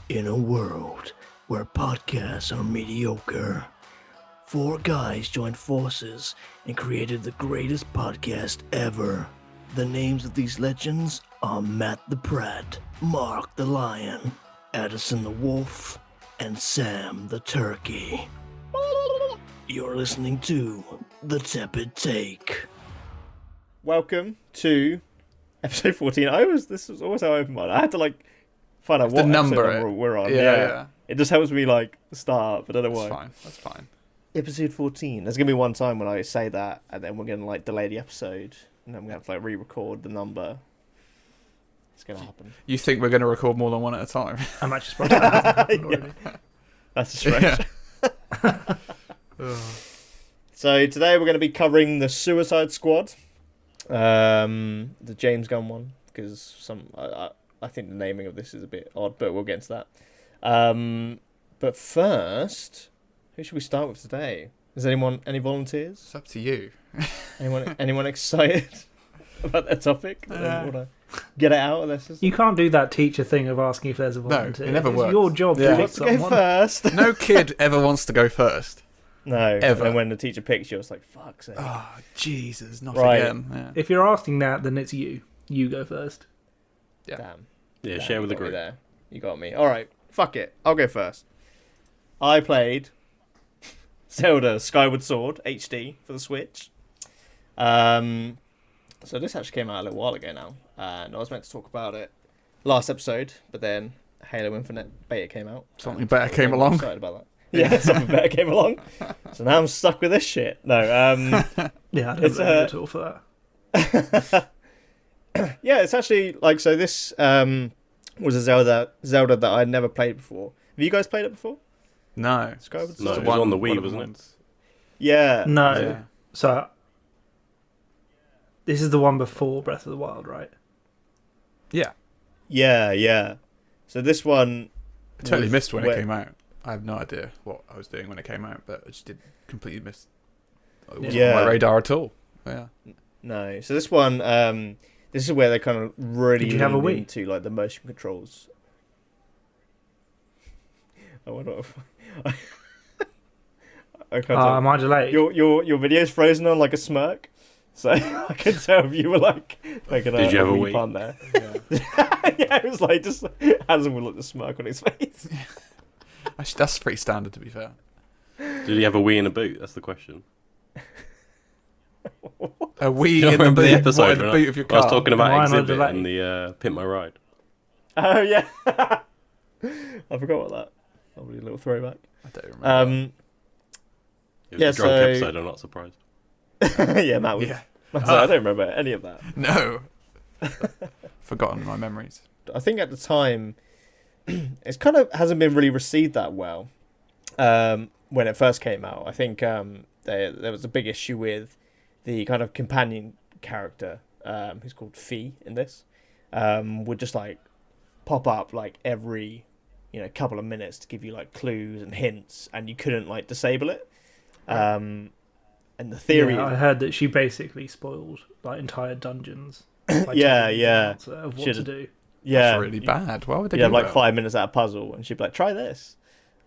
In a world where podcasts are mediocre, four guys joined forces and created the greatest podcast ever. The names of these legends are Matt the Prat, Mark the Lion, Addison the Wolf, and Sam the Turkey. You're listening to The Tepid Take. Welcome to episode 14. This is always how I open mine. I had to find out what number we're on. Yeah. It just helps me start, but I don't know why. That's fine. Episode 14. There's gonna be one time when I say that, and then we're gonna delay the episode, and then we have to re-record the number. It's gonna happen. You think we're gonna record more than one at a time? I'm actually surprised that hasn't happened already. That's a stretch. So today we're going to be covering the Suicide Squad, the James Gunn one, because I think the naming of this is a bit odd, but we'll get into that. But first, who should we start with today? Is any volunteers? It's up to you. Anyone excited about that topic? Want to get it out of their system? You can't do that teacher thing of asking if there's a volunteer. No, it never works. It's your job to Who pick wants to go someone. first? No kid ever wants to go first. No, Ever. And when the teacher picks you, it's like, fuck's sake. Oh, Jesus, not Right. again. Yeah. If you're asking that, then it's you. You go first. Yeah. Damn. Yeah, Damn, share with the you got me group. there. You got me. Alright, fuck it. I'll go first. I played Zelda Skyward Sword HD for the Switch. So this actually came out a little while ago now, and I was meant to talk about it last episode, but then Halo Infinite beta came out. Something and better came I'm along. excited about that. Yeah, something better came along. So now I'm stuck with this shit. No, Yeah, I don't It's, blame you at all for that. yeah, it's actually so this was a Zelda that I'd never played before. Have you guys played it before? No. Skyward No, Sword? it was on the Wii, one of wasn't it? ones. Yeah. No. Yeah. So, this is the one before Breath of the Wild, right? Yeah. Yeah. So this one I totally was missed when where- it came out. I have no idea what I was doing when it came out, but I just did completely miss. It wasn't Yeah. on my radar at all. Yeah. No. So this one, this is where they kind of really Did you have a leaned Wii? into the motion controls. I wonder if I can't tell. Am I delayed? Your video's frozen on a smirk, so I can tell if you were making Did you have a wee Wii? pun there. Yeah. Yeah, it was just Hansen would look the smirk on his face. Actually, that's pretty standard, to be fair. Did he have a Wii in a boot? That's the question. A Wii You don't in the remember boot, the episode what, in the when boot of your I car. was talking about Why am I Exhibit delayed? and the Pimp My Ride. Oh yeah, I forgot about that. Probably a little throwback. I don't remember. It was Yeah, a drunk so- episode, I'm not surprised. Yeah, Matt was. Yeah. I don't remember any of that. No. Forgotten my memories. I think at the time, it's kind of hasn't been really received that well. When it first came out, I think there was a big issue with the kind of companion character, who's called Fee in this, would just pop up every couple of minutes to give you clues and hints, and you couldn't disable it. And the theory, Yeah, I heard that she basically spoiled entire dungeons. by Yeah, telling you yeah. the answer of what Should've- to do. yeah, That's really bad. Why would they you do have that? 5 minutes at a puzzle, and she'd be like, "Try this."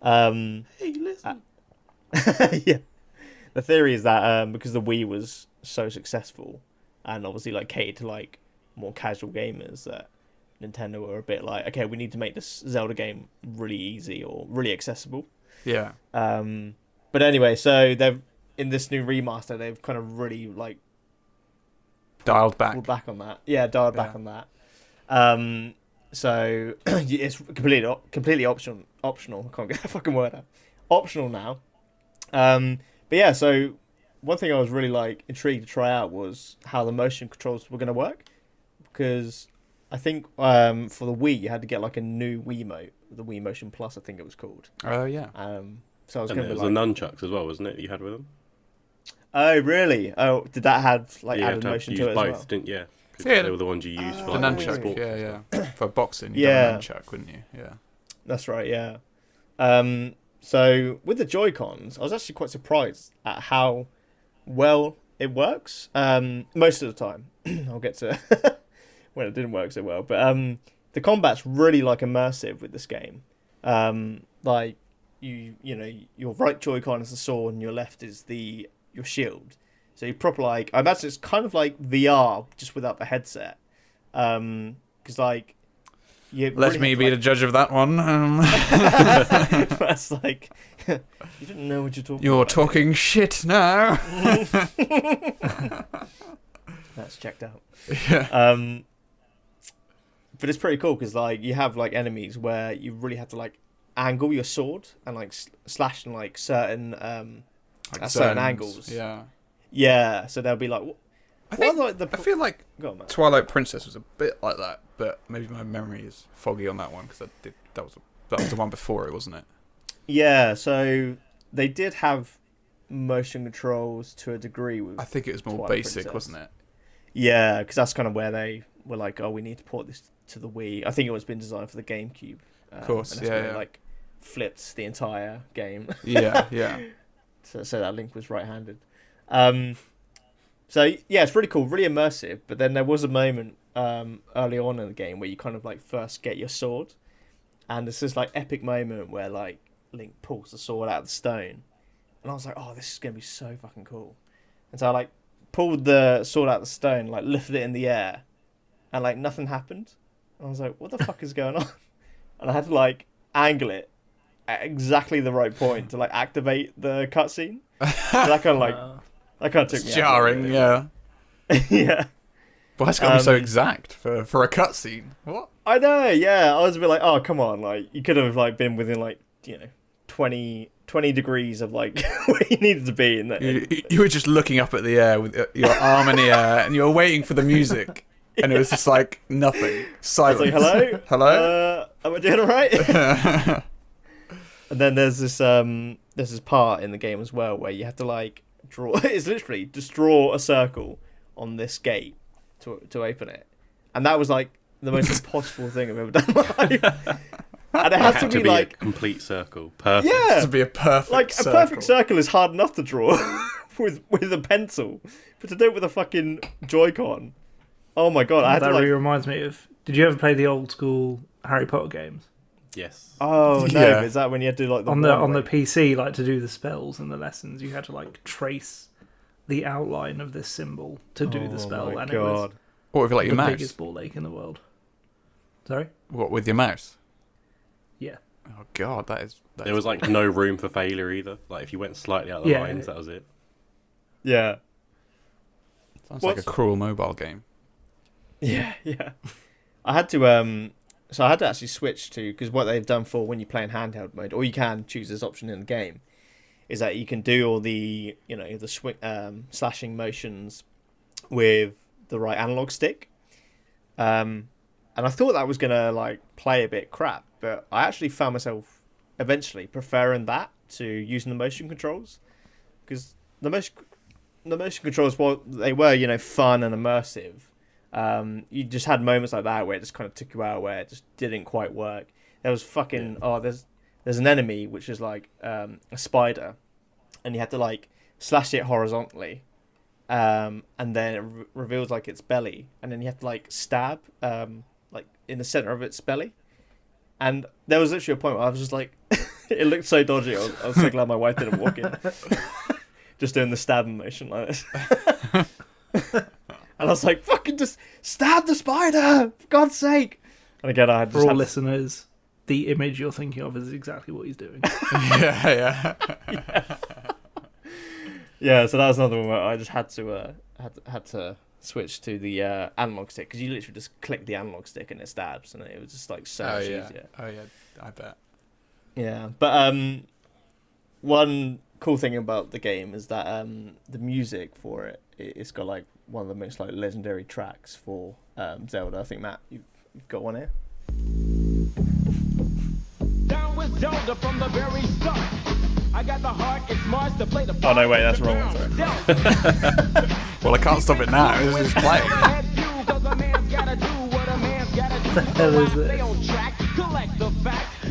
Hey, listen. Yeah. The theory is that because the Wii was so successful and obviously catered to more casual gamers, that Nintendo were a bit okay, we need to make this Zelda game really easy or really accessible. Yeah. But anyway, so they've in this new remaster they've kind of really Dialed back. pulled back on that. Yeah, dialed back Yeah. on that. So it's completely optional. I can't get that fucking word out. Optional now. But yeah, so one thing I was really intrigued to try out was how the motion controls were going to work, because I think for the Wii you had to get a new Wiimote, the Wii Motion Plus, I think it was called. Oh, yeah. So I was And going there to was be the nunchucks as well, wasn't it, that you had with them? oh really? Oh, did that have Yeah, you had added to motion use to it both, as well? didn't you? 'Cause Yeah, they were the ones you used for The Oh, nunchuck, sports and yeah. stuff. For boxing, you'd Yeah. have a nunchuck, wouldn't you? Yeah. That's right, yeah. So with the Joy-Cons, I was actually quite surprised at how well it works. Most of the time. I'll get to when it didn't work so well. But the combat's really immersive with this game. Like you know, your right Joy-Con is the sword and your left is your shield. So you proper like, I imagine it's kind of like VR just without the headset. Because like, you Let really me have be to, the judge of that one. That's like, you didn't know what you're talking. You're about, talking shit now. That's checked out. Yeah. But it's pretty cool because like you have like enemies where you really have to like angle your sword and like slash in like certain Like at certain angles. Yeah, so they'll be like, I think like the I feel like go on, man. Twilight Princess was a bit like that, but maybe my memory is foggy on that one because that was the one before it, wasn't it? Yeah, so they did have motion controls to a degree with I think it was more Twilight basic, Princess. wasn't it? Yeah, because that's kind of where they were like, oh, we need to port this to the Wii. I think it was been designed for the GameCube. Of course, and that's yeah, where yeah. It, like flipped the entire game. Yeah, yeah. So that Link was right-handed. So yeah, it's really cool, really immersive. But then there was a moment early on in the game where you kind of like first get your sword, and it's this like epic moment where like Link pulls the sword out of the stone, and I was like, oh, this is gonna be so fucking cool. And so I like pulled the sword out of the stone, like lifted it in the air, and like nothing happened. And I was like, what the fuck is going on? And I had to like angle it at exactly the right point to like activate the cutscene. So that kind of like that kind of took It's me jarring, out. yeah. Yeah. Why it's got to be so exact for a cutscene? What? I know, yeah. I was a bit like, oh, come on. Like, you could have like been within like, 20 degrees of like where you needed to be. You were just looking up at the air with your arm in the air and you were waiting for the music. And it was just like nothing. Silence. I was like, hello? Hello? Am I doing all right? And then there's this part in the game as well where you have to like draw. It's literally just draw a circle on this gate to open it, and that was like the most impossible thing I've ever done in my life. And it has to be like a complete circle, perfect. yeah, to be a perfect like circle. a perfect circle is hard enough to draw with a pencil, but to do it with a fucking Joy-Con, oh my god! I had that to like. really reminds me of. Did you ever play the old school Harry Potter games Yes. Oh no! Yeah. Is that when you had to do like on the PC, like to do the spells and the lessons? You had to like trace the outline of this symbol to do the spell, my and it was god! What with like your the mouse? biggest ball ache in the world. Sorry. What with your mouse? Yeah. Oh god, that is. There was like no room for failure either. Like if you went slightly out of the lines, that was it. Yeah. Sounds like a cruel mobile game. Yeah, yeah. I had to so I had to actually switch to, because what they've done for when you play in handheld mode, or you can choose this option in the game, is that you can do all the the slashing motions with the right analog stick. And I thought that was gonna like play a bit crap, but I actually found myself eventually preferring that to using the motion controls, because the motion controls, while they were fun and immersive, you just had moments like that where it just kind of took you out, where it just didn't quite work. There was fucking there's an enemy which is like a spider, and you had to like slash it horizontally, and then it reveals like its belly, and then you have to like stab like in the center of its belly. And there was literally a point where I was just like, it looked so dodgy. I was so glad my wife didn't walk in. Just doing the stabbing motion like this. And I was like, fucking just stab the spider, for God's sake. And again, I had For all listeners, the image you're thinking of is exactly what he's doing. yeah. Yeah, so that was another one where I just had to switch to the analog stick, because you literally just click the analog stick and it stabs, and it was just like so much easier. Oh yeah, I bet. Yeah, but one cool thing about the game is that the music for it's got like one of the most like legendary tracks for Zelda. I think, Matt, you've got one here. Down with Zelda from the very start. I got the heart, it's Mars to play the Oh no, wait, that's the wrong one. Sorry. Well, I can't stop it now. It's just playing. What the hell is this?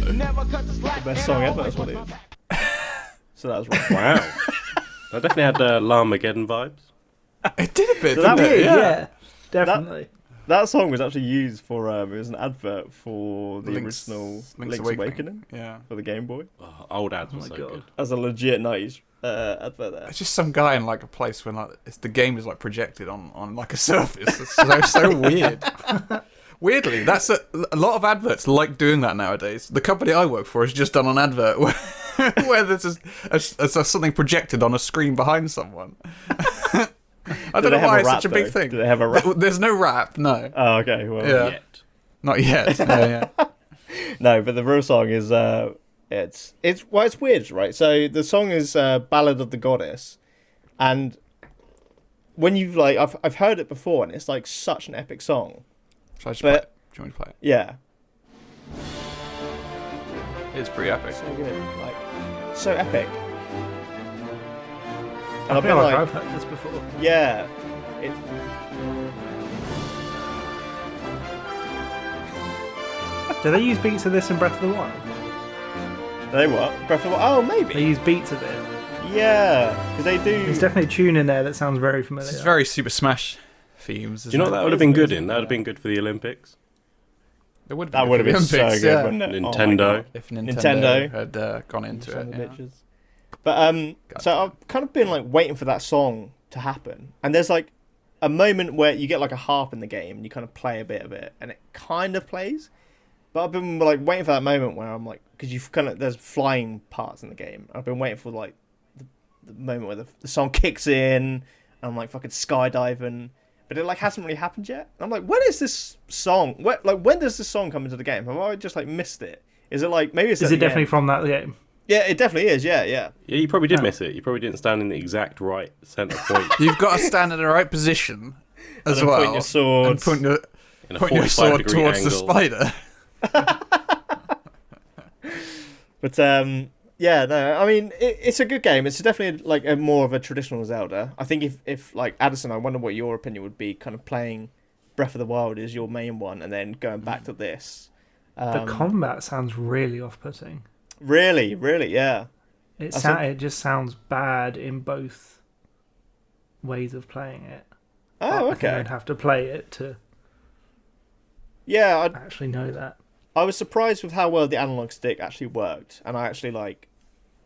The best song ever. That's what it is. So that was wrong. Wow. I definitely had Larmageddon vibes. It did a bit, So that didn't it? Yeah, definitely. that song was actually used for it was an advert for the Link's original Link's Awakening Yeah. for the Game Boy. Oh, old ads Oh were my so God. good. As a legit 90s advert there. It's just some guy in like a place when like the game is like projected on like a surface. It's so weird. Weirdly, that's a lot of adverts like doing that nowadays. The company I work for has just done an advert where there's something projected on a screen behind someone. I don't know why it's such a big thing. Do they have a rap? There's no rap, no. Oh, okay. Well, Yeah. Yet. Not yet. No, yeah. no, but the real song is it's weird, right? So the song is Ballad of the Goddess, and when you've like I've heard it before, and it's like such an epic song. Shall I just But- play it? Do you want me to play Yeah, it? It's pretty epic. so good, like so epic. And I I've feel been like like, I've heard this before. yeah, it, Do they use beats of this in Breath of the Wild? they what? Breath of the Wild? Oh, They maybe. use beats of it. Yeah, because they do. There's definitely a tune in there that sounds very familiar. This is very Super Smash themes. Do you know what that would have been good in? That would have been good for the Olympics. It would That would have been so good, yeah. wouldn't it? Oh my Nintendo. God. If Nintendo. had gone into Son it. of Yeah. bitches. But so I've kind of been like waiting for that song to happen, and there's like a moment where you get like a harp in the game, and you kind of play a bit of it, and it kind of plays. But I've been like waiting for that moment where I'm like, because you've kind of there's flying parts in the game. I've been waiting for like the moment where the song kicks in, and I'm like fucking skydiving. But it like hasn't really happened yet. And I'm like, when is this song? When does this song come into the game? Have I just like missed it? Is it like maybe it's? Is at it the definitely end? from that game? Yeah, it definitely is. Yeah, yeah. Yeah, you probably did Oh. miss it. You probably didn't stand in the exact right centre point You've got to stand in the right position as And well. point your sword. And point your, in a point your 45 sword degree towards angle. the spider. But yeah, no, I mean it's a good game. It's definitely like a more of a traditional Zelda. I think if like Addison, I wonder what your opinion would be. Kind of playing Breath of the Wild is your main one, and then going back to this. The combat sounds really off-putting. Really, yeah. It just sounds bad in both ways of playing it. Oh, I think okay. I'd have to play it to Yeah, actually know that. I was surprised with how well the analog stick actually worked, and I actually like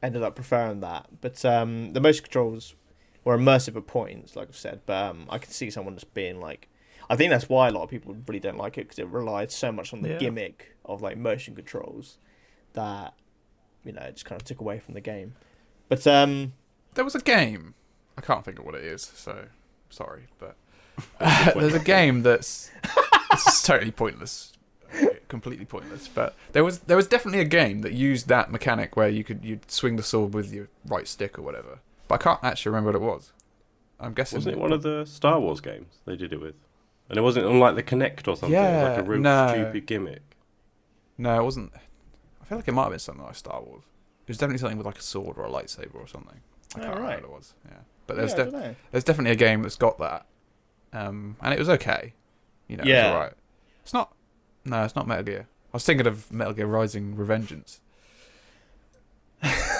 ended up preferring that. But the motion controls were immersive at points, like I've said. But I could see someone just being like, I think that's why a lot of people really don't like it, because it relied so much on the Yeah. gimmick of like motion controls that it just kind of took away from the game. But There was a game. I can't think of what it is, so sorry, but there's a game that's this is totally pointless, completely pointless. But there was definitely a game that used that mechanic where you'd swing the sword with your right stick or whatever. But I can't actually remember what it was. I'm guessing Wasn't it one of the Star Wars games they did it with? And it wasn't on like the Kinect or something. It was like a real no. stupid gimmick. No, it wasn't. I feel like it might have been something like Star Wars. It was definitely something with like a sword or a lightsaber or something. I can't remember right. what it was. Yeah, but I don't know. there's definitely a game that's got that, and it was okay. Yeah. It's alright. It's not. No, it's not Metal Gear. I was thinking of Metal Gear Rising: Revengeance.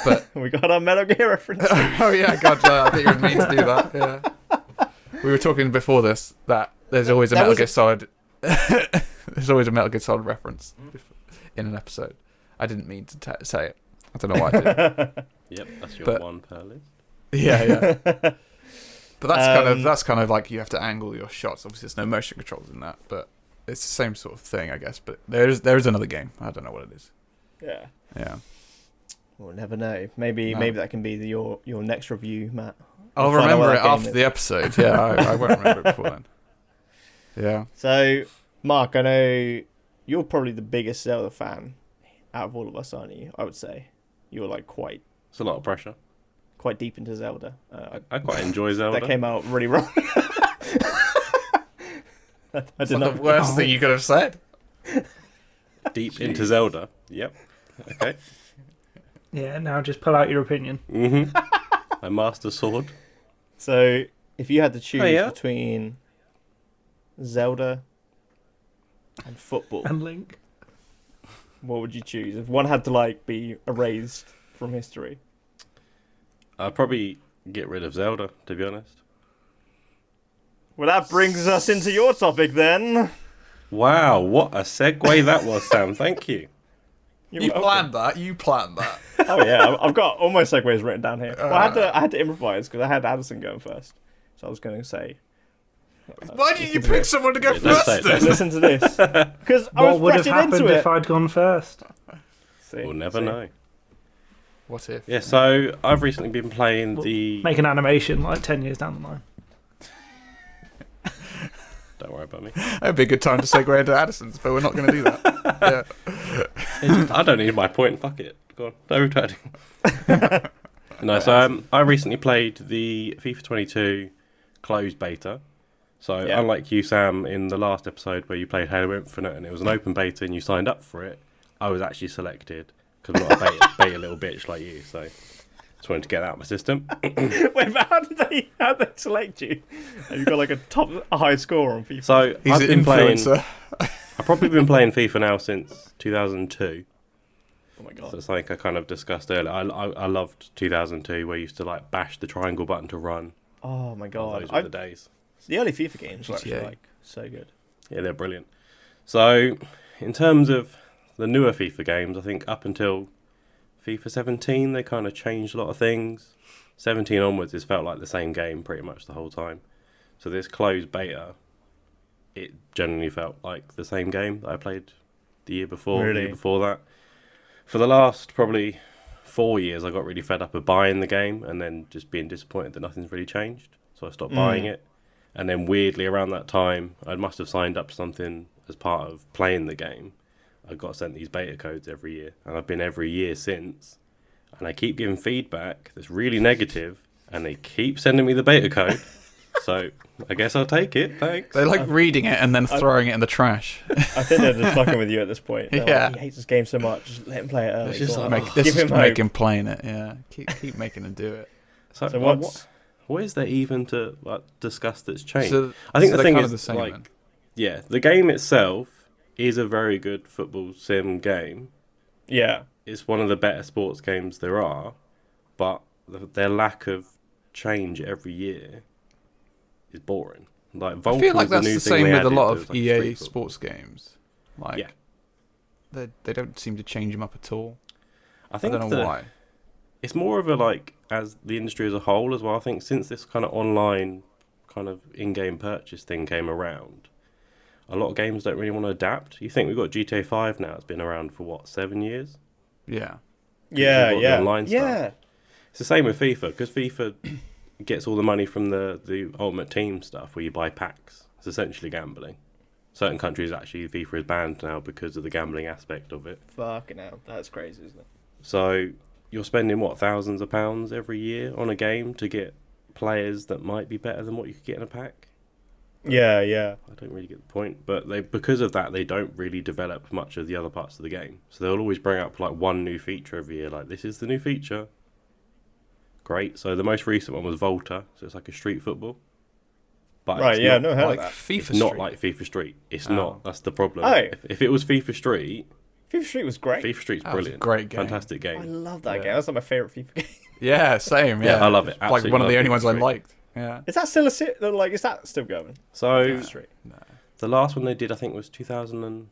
But We got our Metal Gear reference. oh yeah, God, I think you would mean to do that. Yeah. We were talking before this that there's always a That Metal was Gear Solid. There's always a Metal Gear Solid reference in an episode. I didn't mean to say it. I don't know why I did. Yep, that's your But- one per list. Yeah. But that's kind of like you have to angle your shots. Obviously, there's no motion controls in that, but it's the same sort of thing, I guess. But there's another game. I don't know what it is. Yeah. Yeah. We'll never know. Maybe that can be your next review, Matt. I'll Find out what remember it that game after is. the episode. Yeah, I won't remember it before then. Yeah. So, Mark, I know you're probably the biggest Zelda fan out of all of us, aren't you? I would say you're like quite It's a lot of pressure. deep into Zelda. I quite enjoy Zelda. That came out really wrong. I It's did not not. the worst thing you could have said. Deep into Zelda. Yep. Okay. Yeah, now just pull out your opinion. My Master Sword. So, if you had to choose yeah? between Zelda and football, And Link. what would you choose? If one had to like be erased from history. I'd probably get rid of Zelda, to be honest. Well, that brings us into your topic then. Wow, what a segue that was, Sam. Thank you. You planned that. You planned that. Oh yeah, I've got all my segues written down here. Well, I had to improvise because I had Addison going first, so I was going to say. Why didn't you pick someone to go Yeah, don't say first? it, Then? Listen to this, because I What was would have rushing into happened it. if I'd gone first? See, We'll never see. know. What if? Yeah, so I've recently been playing the... Make an animation like 10 years down the line. Don't worry about me. That'd be a good time to segue into Addison's, but we're not going to do that. Yeah. I don't need my point. Fuck it. Go on. No returning. No, so I recently played the FIFA 22 closed beta. So Yeah. unlike you, Sam, in the last episode where you played Halo Infinite and it was an open beta and you signed up for it, I was actually selected because I'm not a beta little bitch like you. So just wanted to get that out of my system. Wait, but how did they select you? Have you got like a high score on FIFA? So He's I've an been playing. influencer. I've probably been playing FIFA now since 2002. Oh my So god. it's like I kind of discussed earlier. I loved 2002 where you used to like bash the triangle button to run. Oh my god. Those were the days. The early FIFA games were actually GTA. like so good. Yeah, they're brilliant. So in terms of the newer FIFA games, I think up until FIFA 17 they kind of changed a lot of things. 17 onwards it's felt like the same game pretty much the whole time. So this closed beta, it generally felt like the same game that I played the year before, the Really? year before that. For the last probably 4 years I got really fed up of buying the game and then just being disappointed that nothing's really changed. So I stopped buying it. And then weirdly around that time I must have signed up to something as part of playing the game. I got sent these beta codes every year and I've been every year since. And I keep giving feedback that's really negative and they keep sending me the beta code. So I guess I'll take it, thanks. They like reading it and then throwing it in the trash. I think they're just fucking with you at this point. They're Yeah. like, he hates this game so much. Just let him play it early. Let's just Go on. make Give him hope. him playing it. Yeah, keep making him do it. So, So like, what's what is there even to like discuss that's changed? So, I think so the they're thing kind is of the same, like, then. yeah, the game itself is a very good football sim game. yeah. It's one of the better sports games there are, but their lack of change every year is boring. Like Volta I feel like was the that's new the thing same they with a added lot that of was like EA street football. sports games. Like, Yeah. they don't seem to change them up at all. I I think don't know why. it's more of a like as the industry as a whole as well. I think since this kind of online kind of in-game purchase thing came around, a lot of games don't really want to adapt. You think we've got GTA 5 now? It's been around for what, 7 years? Yeah. Yeah, you've got the yeah. online stuff. Yeah. It's the same with FIFA because FIFA gets all the money from the Ultimate Team stuff where you buy packs. It's essentially gambling. Certain countries actually FIFA is banned now because of the gambling aspect of it. Fucking hell. That's crazy, isn't it? So you're spending what, thousands of pounds every year on a game to get players that might be better than what you could get in a pack. Yeah, yeah. I don't really get the point, but because of that they don't really develop much of the other parts of the game. So they'll always bring up like one new feature every year, like this is the new feature. Great. So the most recent one was Volta, so it's like a street football. But Right, it's yeah, not no, heard Like of that. FIFA It's not Street. like FIFA Street. It's Oh. not. That's the problem. Oh. If it was FIFA Street, FIFA Street was great. FIFA Street's That was a brilliant. great game. Fantastic I game. love that Yeah. game. That's like my favourite FIFA game. Yeah, same. Yeah, Yeah, I love it. Like Absolutely one of the love only FIFA ones I Street. liked. Yeah. Is that still is that still going? So FIFA Street. the last one they did, I think, was 2011.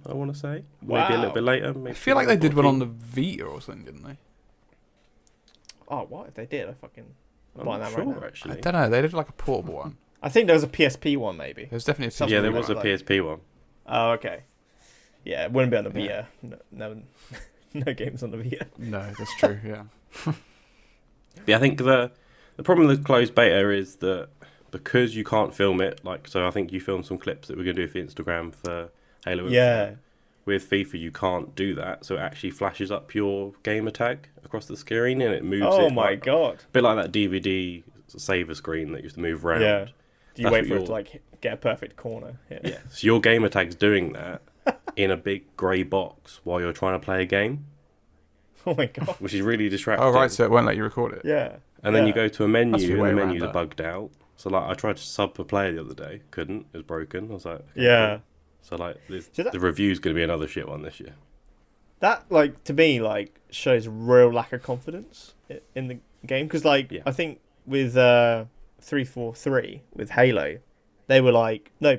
I want to say, maybe a Wow. little bit later. Maybe I feel like they did one on 2014. the Vita or something, didn't they? Oh, what if they did? I fucking I'm buy not that sure right now. I actually. don't know. They did like a portable one. I think there was a PSP one, maybe. There's definitely a Something Yeah, there PSP was a one. like- PSP one. Oh, okay. Yeah, it wouldn't be on the Yeah. Vita. No, no games on the Vita. No, that's true. Yeah. Yeah, I think the problem with closed beta is that because you can't film it, like, so I think you filmed some clips that we're going to do for Instagram for Halo Infinite. Yeah. With FIFA, you can't do that, so it actually flashes up your gamer tag across the screen and it moves Oh it. my like, god. a bit like that DVD saver screen that used to move around. Yeah. Do you That's wait what for it you're- to like get a perfect corner? Yeah. So your gamer tag's doing that in a big grey box while you're trying to play a game, Oh my god. which is really distracting. Oh right, so it won't let you record it. Yeah. And then you Yeah. go to a That's menu your and way the around menus are that. bugged out. So like I tried to sub a player the other day, couldn't. It was broken. I was like, okay, Yeah. cool. So like So that- the review's going to be another shit one this year. That like to me like shows real lack of confidence in the game because like Yeah. I think with 343 with Halo, they were like, no,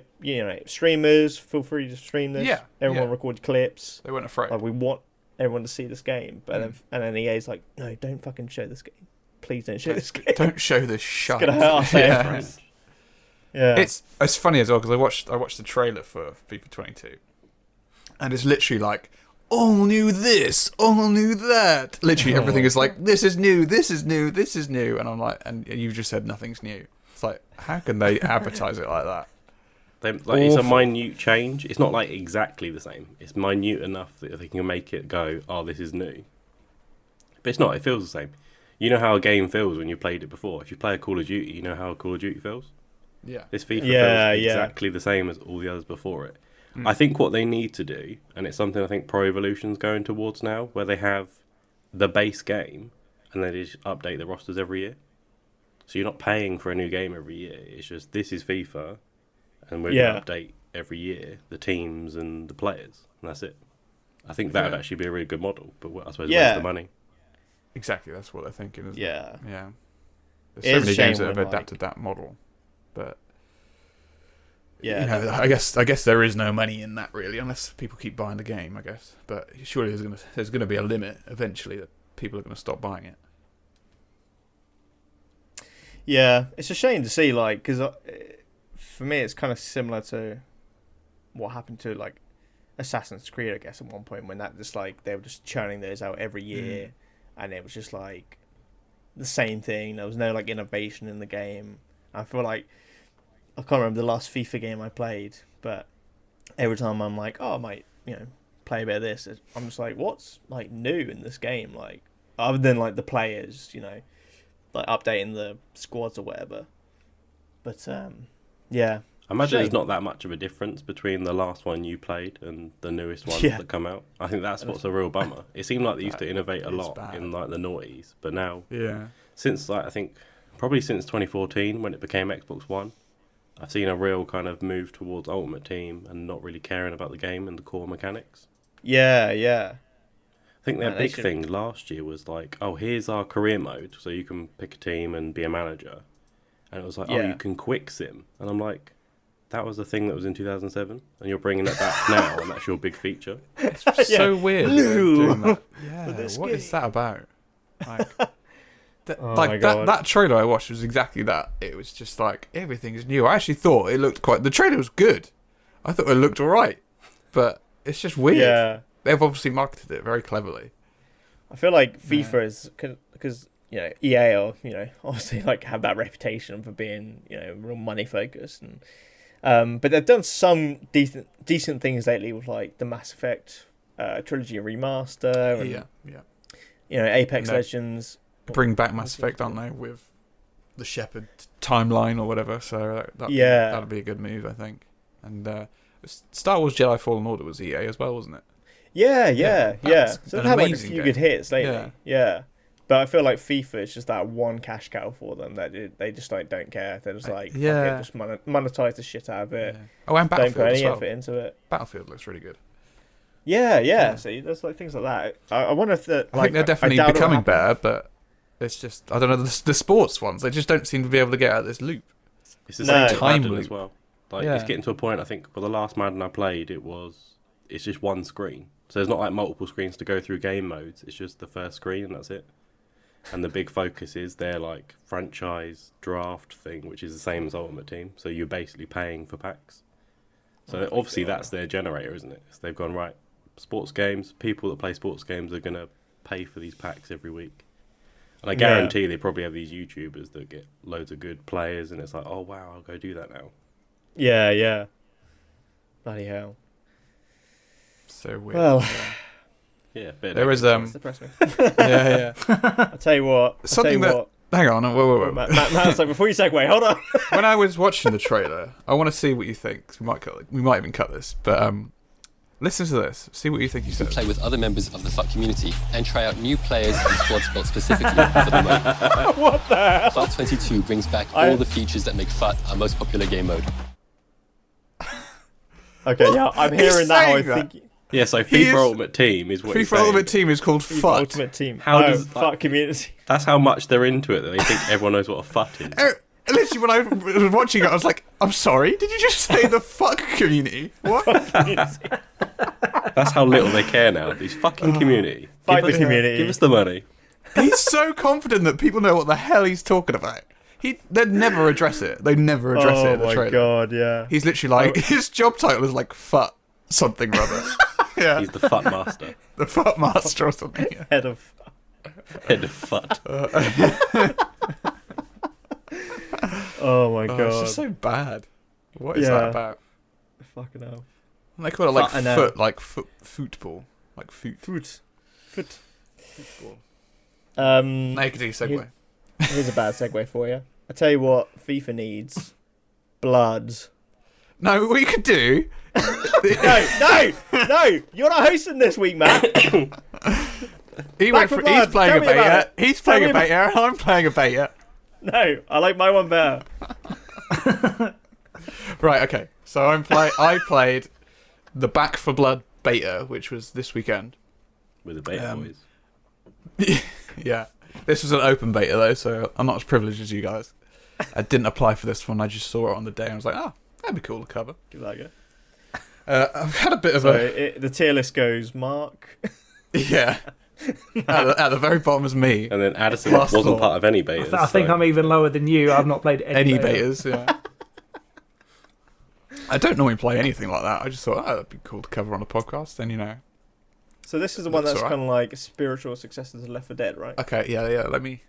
streamers, feel free to stream this. Yeah, Everyone record clips. They weren't afraid. Like, we want everyone to see this game. But then EA's like, no, don't fucking show this game. Please don't show this game. Don't show this shite. It's gonna hurt our friends. Yeah. It's funny as well because I watched the trailer for FIFA 22, and it's literally like all new this, all new that. Literally everything is like this is new, this is new, this is new, and I'm like, and you just said nothing's new. It's like, how can they advertise it like that? It's a minute change. It's not like exactly the same. It's minute enough that they can make it go, oh, this is new. But it's not. It feels the same. You know how a game feels when you played it before. If you play a Call of Duty, you know how a Call of Duty feels. Yeah. This FIFA feels exactly the same as all the others before it. I think what they need to do, and it's something I think Pro Evolution's going towards now, where they have the base game and they just update the rosters every year. So you're not paying for a new game every year. It's just, this is FIFA, and we're going to update every year the teams and the players, and that's it. I think that would actually be a really good model, but I suppose where's the money? Exactly, that's what they're thinking, isn't it? Yeah. There's It so is many a shame games that have when, adapted that model, but Yeah, I guess there is no money in that really, unless people keep buying the game. I guess, but surely there's gonna be a limit eventually that people are gonna stop buying it. Yeah, it's a shame to see, like, because for me it's kind of similar to what happened to like Assassin's Creed, I guess, at one point when that just like they were just churning those out every year, and it was just like the same thing. There was no like innovation in the game. I feel like I can't remember the last FIFA game I played, but every time I'm like, oh, I might, play a bit of this, I'm just like, what's like new in this game? Like, other than like the players, like updating the squads or whatever. But yeah, I imagine there's not that much of a difference between the last one you played and the newest ones that come out. I think that's what's a real bummer. It seemed like they used to innovate a lot in like the noughties, but now, since like I think probably since 2014 when it became Xbox One, I've seen a real kind of move towards Ultimate Team and not really caring about the game and the core mechanics. Yeah. I think their big thing last year was like, oh, here's our career mode, so you can pick a team and be a manager. And it was like, oh, you can quick sim. And I'm like, that was the thing that was in 2007, and you're bringing it back now, and that's your big feature. It's so weird. Doing that. What game. is that about? Like, God. that trailer I watched was exactly that. It was just like everything is new. I actually thought it looked the trailer was good. I thought it looked alright, but it's just weird. Yeah. They've obviously marketed it very cleverly. I feel like FIFA is because EA or obviously like have that reputation for being real money focused, and but they've done some decent things lately with like the Mass Effect trilogy remaster and Apex Legends. Bring back Mass Effect, aren't they, with the Shepard timeline or whatever? So that'd be a good move, I think. And Star Wars Jedi Fallen Order was EA as well, wasn't it? Yeah. So they've had like a amazing few game. good hits lately. Yeah. But I feel like FIFA is just that one cash cow for them that they just like don't care. They're just like, just monetize the shit out of it. Yeah. Oh, and Don't Battlefield put as any well. effort into it. Battlefield looks really good. Yeah. See, there's like things like that. I wonder if that. I think they're definitely becoming better, but it's just I don't know the sports ones. They just don't seem to be able to get out of this loop. It's the same with time Madden loop as well. Like it's getting to a point. I think for the last Madden I played, it's just one screen. So there's not like multiple screens to go through game modes. It's just the first screen and that's it. And the big focus is their like franchise draft thing, which is the same as Ultimate Team. So you're basically paying for packs. So obviously that's their generator, isn't it? So they've gone, right, sports games, people that play sports games are going to pay for these packs every week. And I guarantee they probably have these YouTubers that get loads of good players and it's like, oh wow, I'll go do that now. Yeah. Bloody hell. So weird. Well, Yeah, there is depress me. yeah. I'll tell you what. Hang on, wait. Matt's like, before you segue, hold on. When I was watching the trailer, I want to see what you think. 'Cause we might even cut this, but listen to this. See what you think he says. Play with other members of the FUT community and try out new players and squad spots specifically for the mode. What the hell? FUT 22 brings back all the features that make FUT our most popular game mode. Okay, yeah, I'm hearing that. I think Yeah, so FIFA Ultimate Team is what he's FIFA saying. Ultimate Team is called FUT. Ultimate Team. How does FUT community? That's how much they're into it that they think everyone knows what a FUT is. literally when I was watching it, I was like, I'm sorry, did you just say the fuck community? What? That's how little they care now. These fucking community. Fight the community. Give us the money. He's so confident that people know what the hell he's talking about. They'd never address it. They never address it in the trailer. Oh my god, yeah. He's literally like, his job title is like Fut something rather. Yeah. He's the fut master. The Fut Master or something. Yeah. Head of... Head of fut. Oh my Oh, god. it's just so bad. What is that about? Fucking hell. And they call it like Fut- foot, like football. Like foot. Football. Now you can do a segue. Here's a bad segue for you. I tell you what, FIFA needs blood. No, what you could do... No! You're not hosting this week, Matt. He's Back for playing blood. Tell a me about beta. it. He's Tell playing me a beta. I'm playing a beta. No, I like my one better. Right, okay. So I played the Back for Blood beta, which was this weekend. With the beta boys. Yeah. This was an open beta though, so I'm not as privileged as you guys. I didn't apply for this one. I just saw it on the day and I was like, oh, that'd be cool to cover. Give that a go. I've had a bit of the tier list goes Mark. Yeah. At the very bottom is me. And then Addison Last wasn't thought. part of any betas. I think I'm even lower than you. I've not played any beta. Betas, yeah. I don't normally play anything like that. I just thought, that'd be cool to cover on a podcast. And, So this is the one Looks that's alright. kind of like a spiritual successor to Left 4 Dead, right? okay, yeah, let me...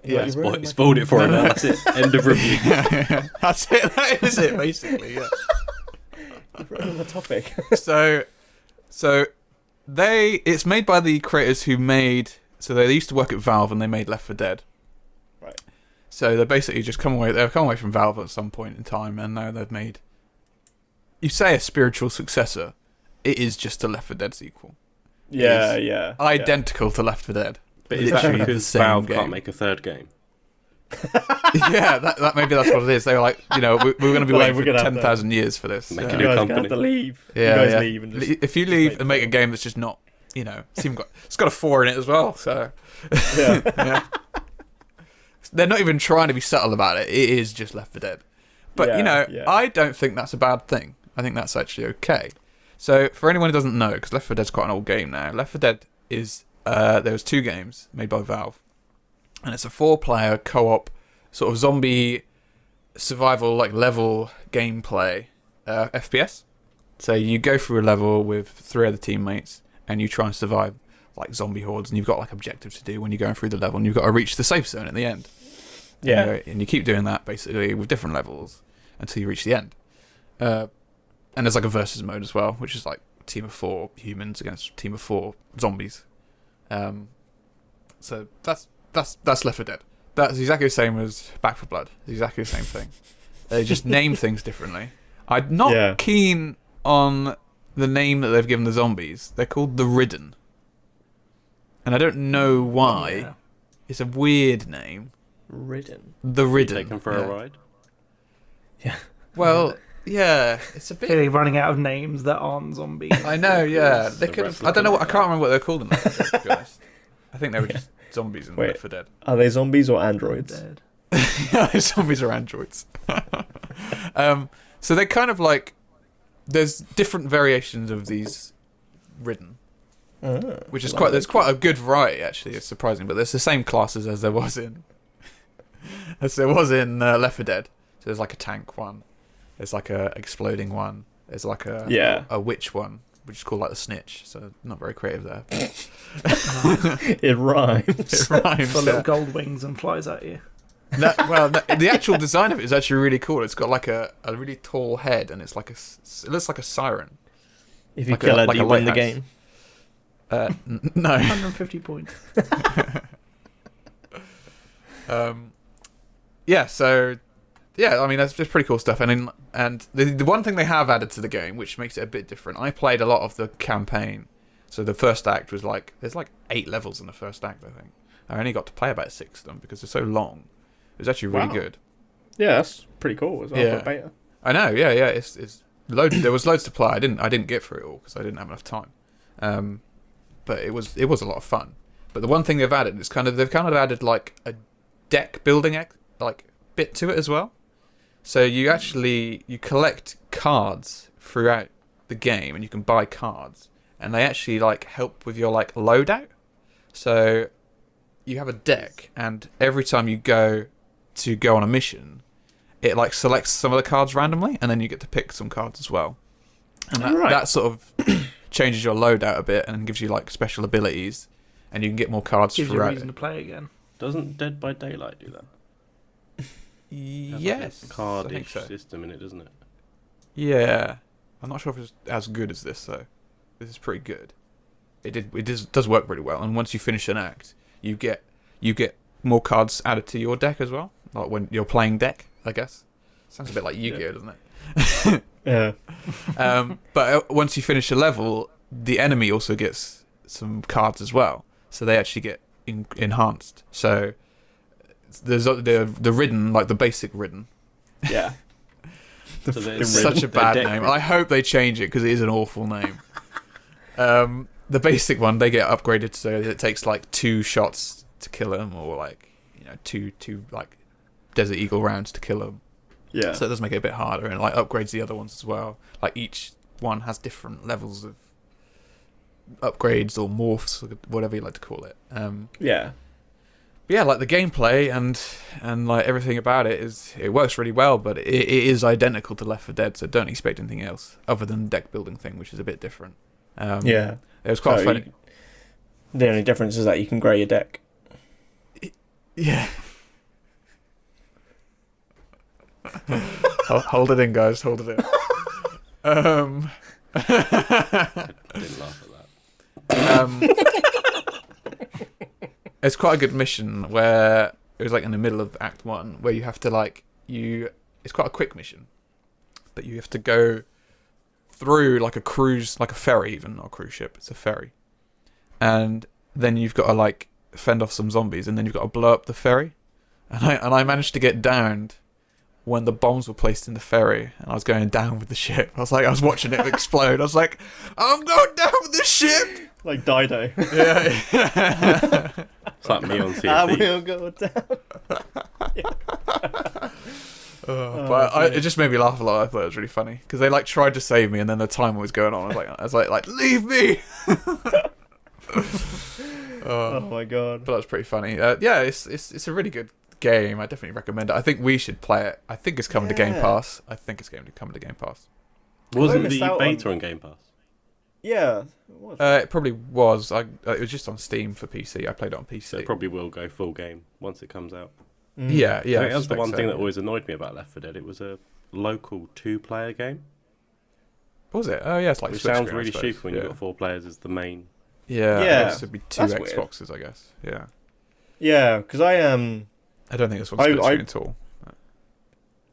Yeah, You spoiled it for him. That's it. End of review. That's it. That is it, basically, yeah. on the topic. So it's made by the creators who made... So they used to work at Valve and they made Left 4 Dead. Right. So they basically just they've come away from Valve at some point in time and now they've made... You say a spiritual successor, it is just a Left 4 Dead sequel. Yeah. Identical to Left 4 Dead. But is that Literally the because same Valve game. can't make a third game? Yeah, that maybe that's what it is. They were like, we're going to be Well, waiting we're for gonna have 10,000 years for this. Make Yeah. a You new guys company. have to leave. Yeah, you guys yeah. leave and just... If you leave and make a game that's just not, it's got a 4 in it as well. So Yeah. yeah. They're not even trying to be subtle about it. It is just Left 4 Dead. But Yeah. I don't think that's a bad thing. I think that's actually okay. So for anyone who doesn't know, because Left 4 Dead's quite an old game now, Left 4 Dead is there was 2 games made by Valve, and it's a 4-player co-op sort of zombie survival like level gameplay FPS. So you go through a level with 3 other teammates and you try and survive like zombie hordes, and you've got like objectives to do when you're going through the level, and you've got to reach the safe zone at the end. Yeah. And you keep doing that basically with different levels until you reach the end. And there's like a versus mode as well, which is like a team of 4 humans against a team of 4 zombies. So that's Left 4 Dead. That's exactly the same as Back 4 Blood. It's exactly the same thing. They just name things differently. I'm not keen on the name that they've given the zombies. They're called the Ridden. And I don't know why. Yeah. It's a weird name. Ridden. The Ridden. Take them for a ride. Well, yeah, it's a bit... Clearly running out of names that aren't zombies. I know, yeah. They the could. rest I don't know. of I can't remember what they're called in Left 4 Dead, to be honest. I think they were just zombies in Wait. Left 4 Dead. Are they zombies or androids? Dead. Yeah, zombies are androids. So they're kind of like... There's different variations of these Ridden, which is quite... There's quite a good variety, actually. It's surprising, but there's the same classes as there was in... Left 4 Dead. So there's like a tank one. There's like a exploding one. There's like a witch one, which is called like the Snitch. So not very creative there. It rhymes. It rhymes. Got little Yeah. gold wings and flies at you. No, the actual design of it is actually really cool. It's got like a really tall head, and it's like it looks like a siren. If you Like kill her, like do you a win the lighthouse. game? No. 150 points. Yeah. So, yeah. I mean, that's just pretty cool stuff. And the one thing they have added to the game, which makes it a bit different. I played a lot of the campaign. So the first act was like there's like 8 levels in the first act. I think I only got to play about 6 of them because they're so long. It was actually really Wow. good. Yeah, that's pretty cool as well Yeah. for a beta. I know, yeah. It's loads. There was loads to play. I didn't get through it all because I didn't have enough time. But it was a lot of fun. But the one thing they've added is they've kind of added like a deck building bit to it as well. So you collect cards throughout the game, and you can buy cards, and they actually like help with your like loadout. So you have a deck, and every time you go on a mission, it like selects some of the cards randomly, and then you get to pick some cards as well. And that sort of changes your loadout a bit and gives you like special abilities, and you can get more cards Gives you a throughout reason it. to play again. Doesn't Dead by Daylight do that? Yes, Has like a I think cardish so. system in it, doesn't it? Yeah, I'm not sure if it's as good as this though. This is pretty good. It does work really well, and once you finish an act, you get more cards added to your deck as well, like when you're playing deck, I guess. Sounds a bit like Yu-Gi-Oh, doesn't it? Yeah. But once you finish a level, the enemy also gets some cards as well, so they actually get enhanced. So there's the Ridden, like the basic Ridden. Yeah. So they're Such a they're bad deck name. ridden. I hope they change it because it is an awful name. The basic one, they get upgraded so it takes like 2 shots to kill them, or like two like Desert Eagle rounds to kill them. Yeah. So it does make it a bit harder, and like upgrades the other ones as well. Like each one has different levels of upgrades or morphs, or whatever you like to call it. Yeah. But yeah, like the gameplay and like everything about it works really well, but it is identical to Left 4 Dead, so don't expect anything else other than the deck building thing, which is a bit different. Yeah. It was quite So funny. The only difference is that you can grow your deck. Yeah. Hold it in, guys. Hold it in. Didn't laugh at that. It's quite a good mission where it was like in the middle of Act 1 where you have to it's quite a quick mission, but you have to go through like a cruise, like a ferry even, not a cruise ship, it's a ferry. And then you've got to like fend off some zombies, and then you've got to blow up the ferry. And I managed to get downed when the bombs were placed in the ferry, and I was going down with the ship. I was watching it explode. I was like, I'm going down with the ship! Like Dido. Yeah. It's like me on I CFD. will go down. But it just made me laugh a lot. I thought it was really funny because they like tried to save me, and then the timer was going on. I was like, leave me! Oh my god. But that was pretty funny. Yeah, it's a really good game. I definitely recommend it. I think we should play it. I think it's coming to Game Yeah. Pass. I think it's going to come to Game Pass. Wasn't missed the out beta on- on Game Pass? Yeah. It was. It probably was. It was just on Steam for PC. I played it on PC. So it probably will go full game once it comes out. Yeah. I think I that's the suspect one so. thing that always annoyed me about Left 4 Dead. It was a local 2-player game. What was it? Oh yeah, it's like Which split sounds screen, I really suppose. stupid when yeah. you've got 4 players as the main. Yeah, Yeah, I guess it'd be 2 that's weird. Xboxes, I guess. Yeah. Yeah, because I I don't think this one's split screen at all.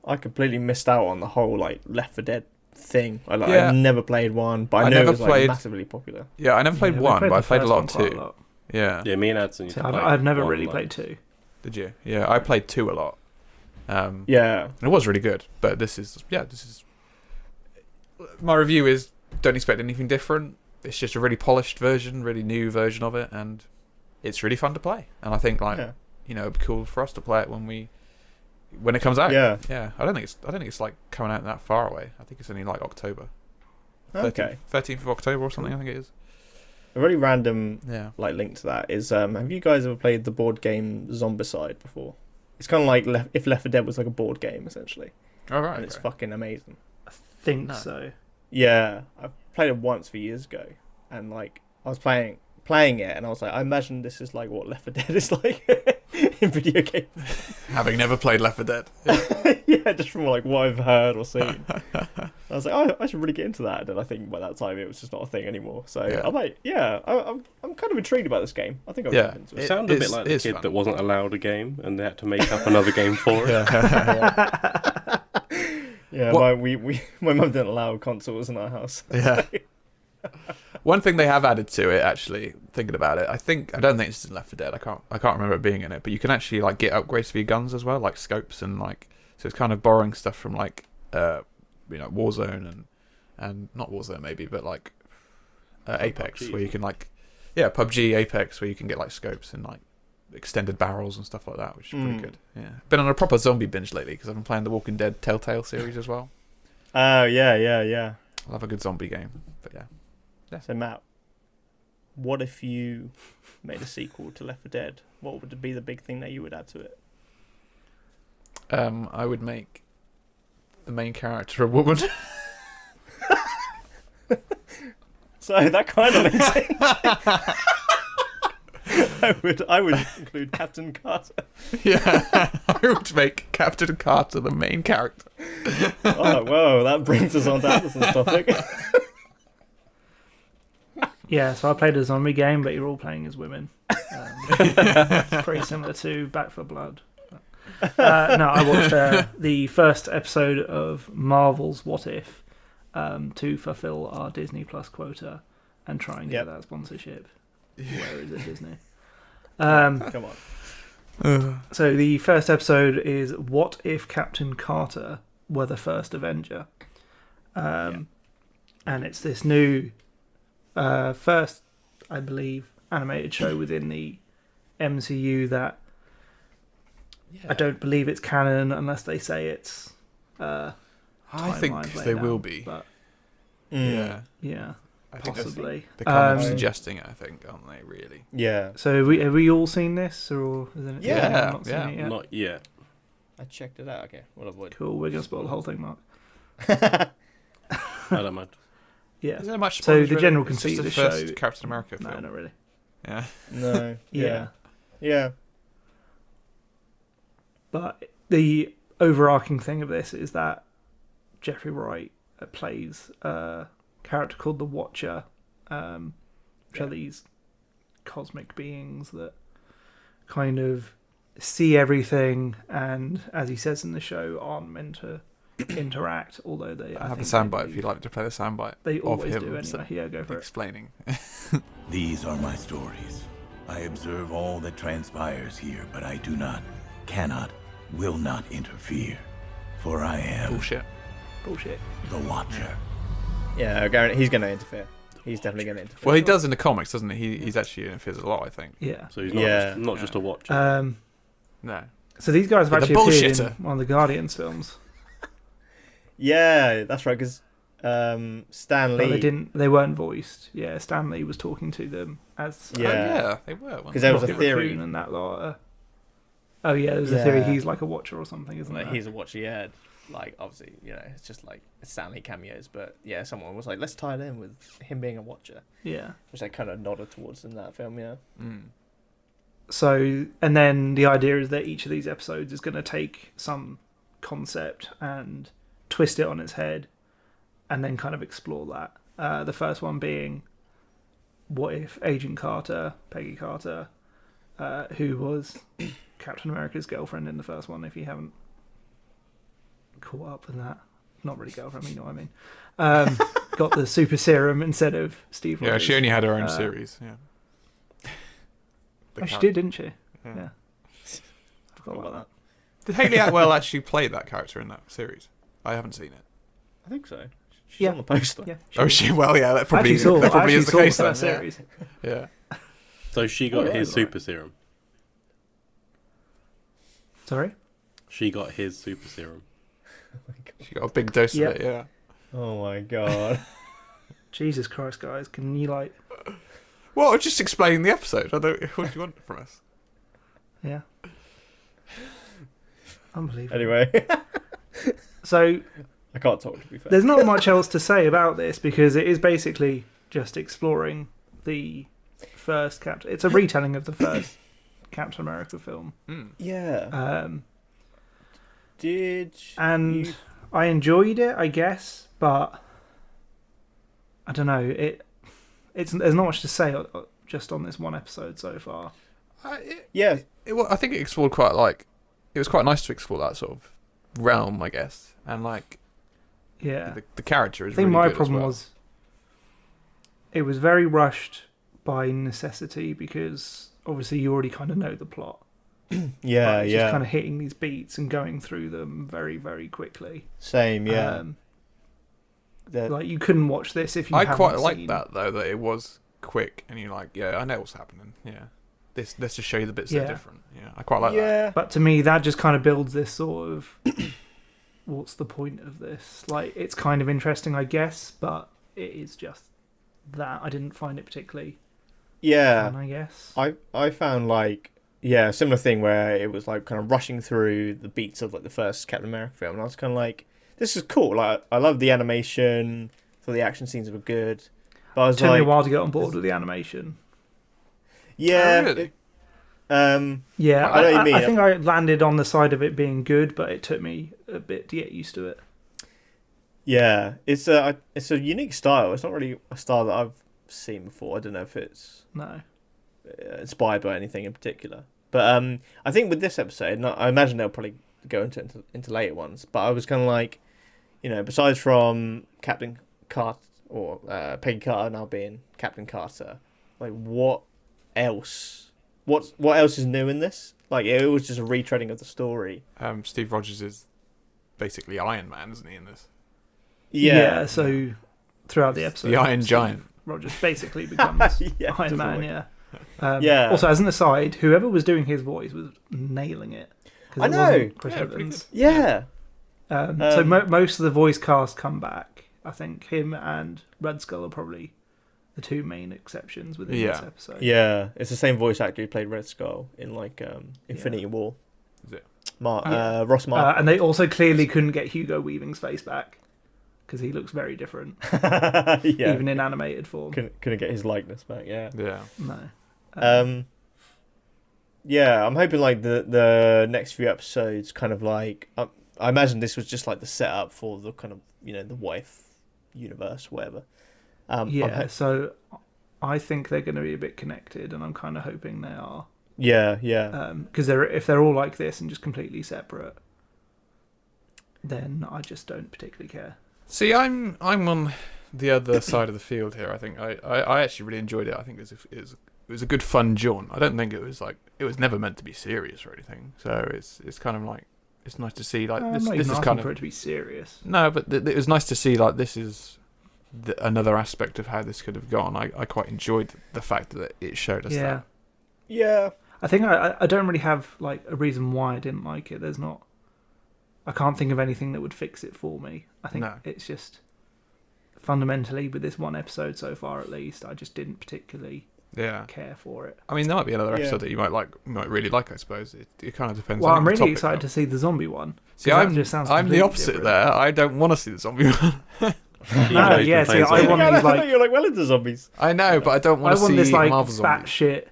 I completely missed out on the whole like Left 4 Dead thing. Yeah. I never played one, but I I know never it was like played- massively popular. Yeah, I never played Yeah, we one, but I the played a first lot one of quite 2. a lot. Yeah. Yeah, me and Adson used See, to play. I've never one, really like- played 2. Did you? Yeah, I played 2 a lot. Yeah. It was really good, but this is my review is don't expect anything different. It's just a really polished version, really new version of it, and it's really fun to play. And I think Yeah. it'd be cool for us to play it when it comes out. Yeah. Yeah. I don't think it's like coming out that far away. I think it's only like October. Okay. 13th of October or something, I think it is. A really random Yeah. like link to that is have you guys ever played the board game Zombicide before? It's kind of like if Left 4 Dead was like a board game essentially, All right. and it's fucking amazing. Think No. so. Yeah, I played it once for years ago, and like I was playing it, and I was like, I imagine this is like what Left 4 Dead is like in video games. Having never played Left 4 Dead. Yeah, just from like what I've heard or seen. I was like, oh, I should really get into that. And then I think by that time it was just not a thing anymore. So Yeah. I'm like, I'm kind of intrigued about this game. I think I'll Yeah. jump into It it. sounded a bit it's- like the it's kid fun. that wasn't allowed a game and they had to make up another game for it. Yeah, What- my mum didn't allow consoles in our house. Yeah. One thing they have added to it, actually, thinking about it, I don't think it's in Left 4 Dead. I can't remember it being in it, but you can actually like get upgrades for your guns as well, like scopes and like. So it's kind of borrowing stuff from like, Warzone and not Warzone maybe, but like Apex, PUBG. where you can like, yeah, PUBG, Apex, where you can get like scopes and like extended barrels and stuff like that, which is pretty good. Yeah, been on a proper zombie binge lately because I've been playing the Walking Dead Telltale series as well. Oh yeah. I love a good zombie game, but yeah. So Matt, what if you made a sequel to Left 4 Dead? What would be the big thing that you would add to it? I would make the main character a woman. So that kind of makes sense. I would include Captain Carter. Yeah, I would make Captain Carter the main character. Oh, whoa, that brings us on to Anderson's topic. Yeah, so I played a zombie game, but you're all playing as women. It's pretty similar to Back for Blood. No, I watched the first episode of Marvel's What If to fulfill our Disney Plus quota and try and get that sponsorship. Where is it, Disney? Come on. So the first episode is What If Captain Carter were the first Avenger? And it's this new first, I believe, animated show within the MCU that I don't believe it's canon unless they say it's I think they will be. But Yeah. I think possibly. they're kind of suggesting it, I think, aren't they, really? Yeah. So have we all seen this? Or is it, Yeah, not seen yeah. it yet? Not yet. I checked it out. Okay, we'll avoid. Cool, we're going to spoil the whole thing, Mark. I don't mind. Yeah. Is there much So spoilers, the really? general It's conceit just of the the first show... Captain America film. No, not really. Yeah. No. Yeah. Yeah. But the overarching thing of this is that Jeffrey Wright plays a character called the Watcher, which are these cosmic beings that kind of see everything and, as he says in the show, aren't meant to interact, although they... I have a soundbite if you'd like to play the soundbite. They of always him do anyway. Yeah, go for it. explaining. These are my stories. I observe all that transpires here, but I do not, cannot, will not interfere. For I am Bullshit. the Watcher. Yeah, Garrett, he's going to interfere. He's definitely going to interfere. Well, he does in the comics, doesn't he? He's actually interferes a lot, I think. Yeah. So he's not just a watcher. No. So these guys have The actually appeared in bullshitter. one of the Guardians films. Yeah, that's right, because Stan But Lee... they weren't voiced. Yeah, Stan Lee was talking to them as... Oh, yeah, they were. Because there was a Rocket theory. Raccoon and that lot. Oh yeah, there was a theory he's like a watcher or something, isn't Like, there? he's a Watcher, yeah. Like, obviously, it's just like Stanley cameos, but yeah, someone was like, let's tie it in with him being a Watcher. Yeah. Which I kind of nodded towards in that film, yeah. So, and then the idea is that each of these episodes is going to take some concept and twist it on its head and then kind of explore that. The first one being, what if Agent Carter, Peggy Carter, who was Captain America's girlfriend in the first one, if you haven't caught up with that. Not really girlfriend, you know what I mean. Got the super serum instead of Steve Yeah, Rogers. she only had her own series, yeah. She did, didn't she? Yeah. Forgot about that. Did Hayley Atwell actually play that character in that series? I haven't seen it. I think so. She's on the poster. Yeah. Oh, she? Well, yeah, that probably, I that probably is the saw case the then. first series. Yeah. So she got his super serum. Sorry? She got his super serum. She got a big dose of it, yeah. Oh my god. Jesus Christ, guys. Can you, like... Well, just explain the episode. What do you want from us? Yeah. Unbelievable. Anyway. So... I can't talk, to be fair. There's not much else to say about this because it is basically just exploring the first Captain... It's a retelling of the first Captain America film. Yeah. And I enjoyed it, I guess, but I don't know. There's not much to say just on this one episode so far. I think it explored it was quite nice to explore that sort of realm, I guess, and yeah, the character is. I think really my good problem as well. was it was very rushed by necessity because obviously you already kind of know the plot. Yeah, It's just kind of hitting these beats and going through them very, very quickly. Same, yeah. Like you couldn't watch this if you. I haven't quite like seen... that though, that it was quick and you're like, yeah, I know what's happening. Yeah. this. Let's just show you the bits Yeah. that are different. Yeah, I quite like that. But to me, that just kind of builds this sort of what's the point of this? Like, it's kind of interesting, I guess, but it is just that. I didn't find it particularly fun, I guess. I found like similar thing where it was like kind of rushing through the beats of like the first Captain America film, and I was kind of like, this is cool. Like, I love the animation, thought the action scenes were good, but I was Took me a like, while to get on board with the animation. yeah, Oh, really? Yeah, I know what you mean. I think I landed on the side of it being good, but it took me a bit to get used to it. yeah, it's a unique style. It's not really a style that I've seen before. I don't know if it's No. inspired by anything in particular, but I think with this episode, and I imagine they'll probably go into later ones, but I was kind of like, besides from Captain Carter or Peggy Carter now being Captain Carter, like what else is new in this? Like, it was just a retreading of the story. Steve Rogers is basically Iron Man, isn't he, in this? Yeah. So throughout the episode, The Iron Steve Giant. Rogers basically becomes Yeah, Iron doesn't Man. like- Yeah. Also, as an aside, whoever was doing his voice was nailing it. 'Cause I it know. wasn't Chris Yeah, pretty Evans. Yeah. So most of the voice cast come back. I think him and Red Skull are probably the two main exceptions within this episode. Yeah. It's the same voice actor who played Red Skull in like Infinity War. Is it? Ross Martin. And they also clearly couldn't get Hugo Weaving's face back because he looks very different, yeah. even in animated form. Couldn't get his likeness back. Yeah. Yeah. No. Yeah, I'm hoping like the next few episodes kind of like I imagine this was just like the setup for the kind of the wife universe, whatever. So I think they're going to be a bit connected, and I'm kind of hoping they are. Yeah. Because if they're all like this and just completely separate, then I just don't particularly care. See, I'm on the other side of the field here. I think I actually really enjoyed it. I think it was a good fun jaunt. I don't think it was never meant to be serious or anything. So it's kind of like, it's nice to see like I'm this. not This even is asking kind for of it to be serious. no, but it was nice to see like this is another aspect of how this could have gone. I quite enjoyed the fact that it showed us that. Yeah. I think I don't really have like a reason why I didn't like it. I can't think of anything that would fix it for me. I think it's just fundamentally with this one episode so far, at least, I just didn't particularly care for it. I mean, there might be another episode that you might really like. I suppose it kind of depends. Well, on I'm the really topic, excited though. to see the zombie one. See, I'm the opposite different. there. I don't want to see the zombie one. No, yeah, see, I want these like you're like well into zombies. I know, but I don't want to see this like Marvel zombies. batshit.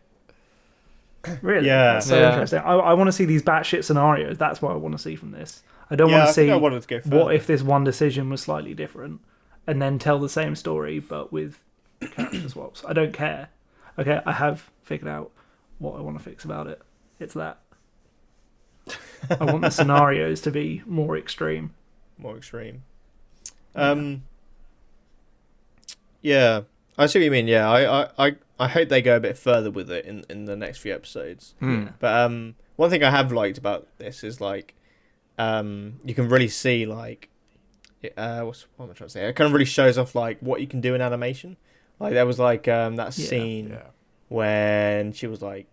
Really? Yeah. That's so interesting. I want to see these batshit scenarios. That's what I want to see from this. I don't Yeah, want I to think see I wanted to go further. what if this one decision was slightly different and then tell the same story but with character swaps. I don't care. Okay, I have figured out what I want to fix about it. It's that. I want the scenarios to be more extreme. More extreme. Yeah, I see what you mean. Yeah, I hope they go a bit further with it in the next few episodes. But one thing I have liked about this is like, you can really see like, what am I trying to say? It kind of really shows off like what you can do in animation. Like there was like that scene when she was like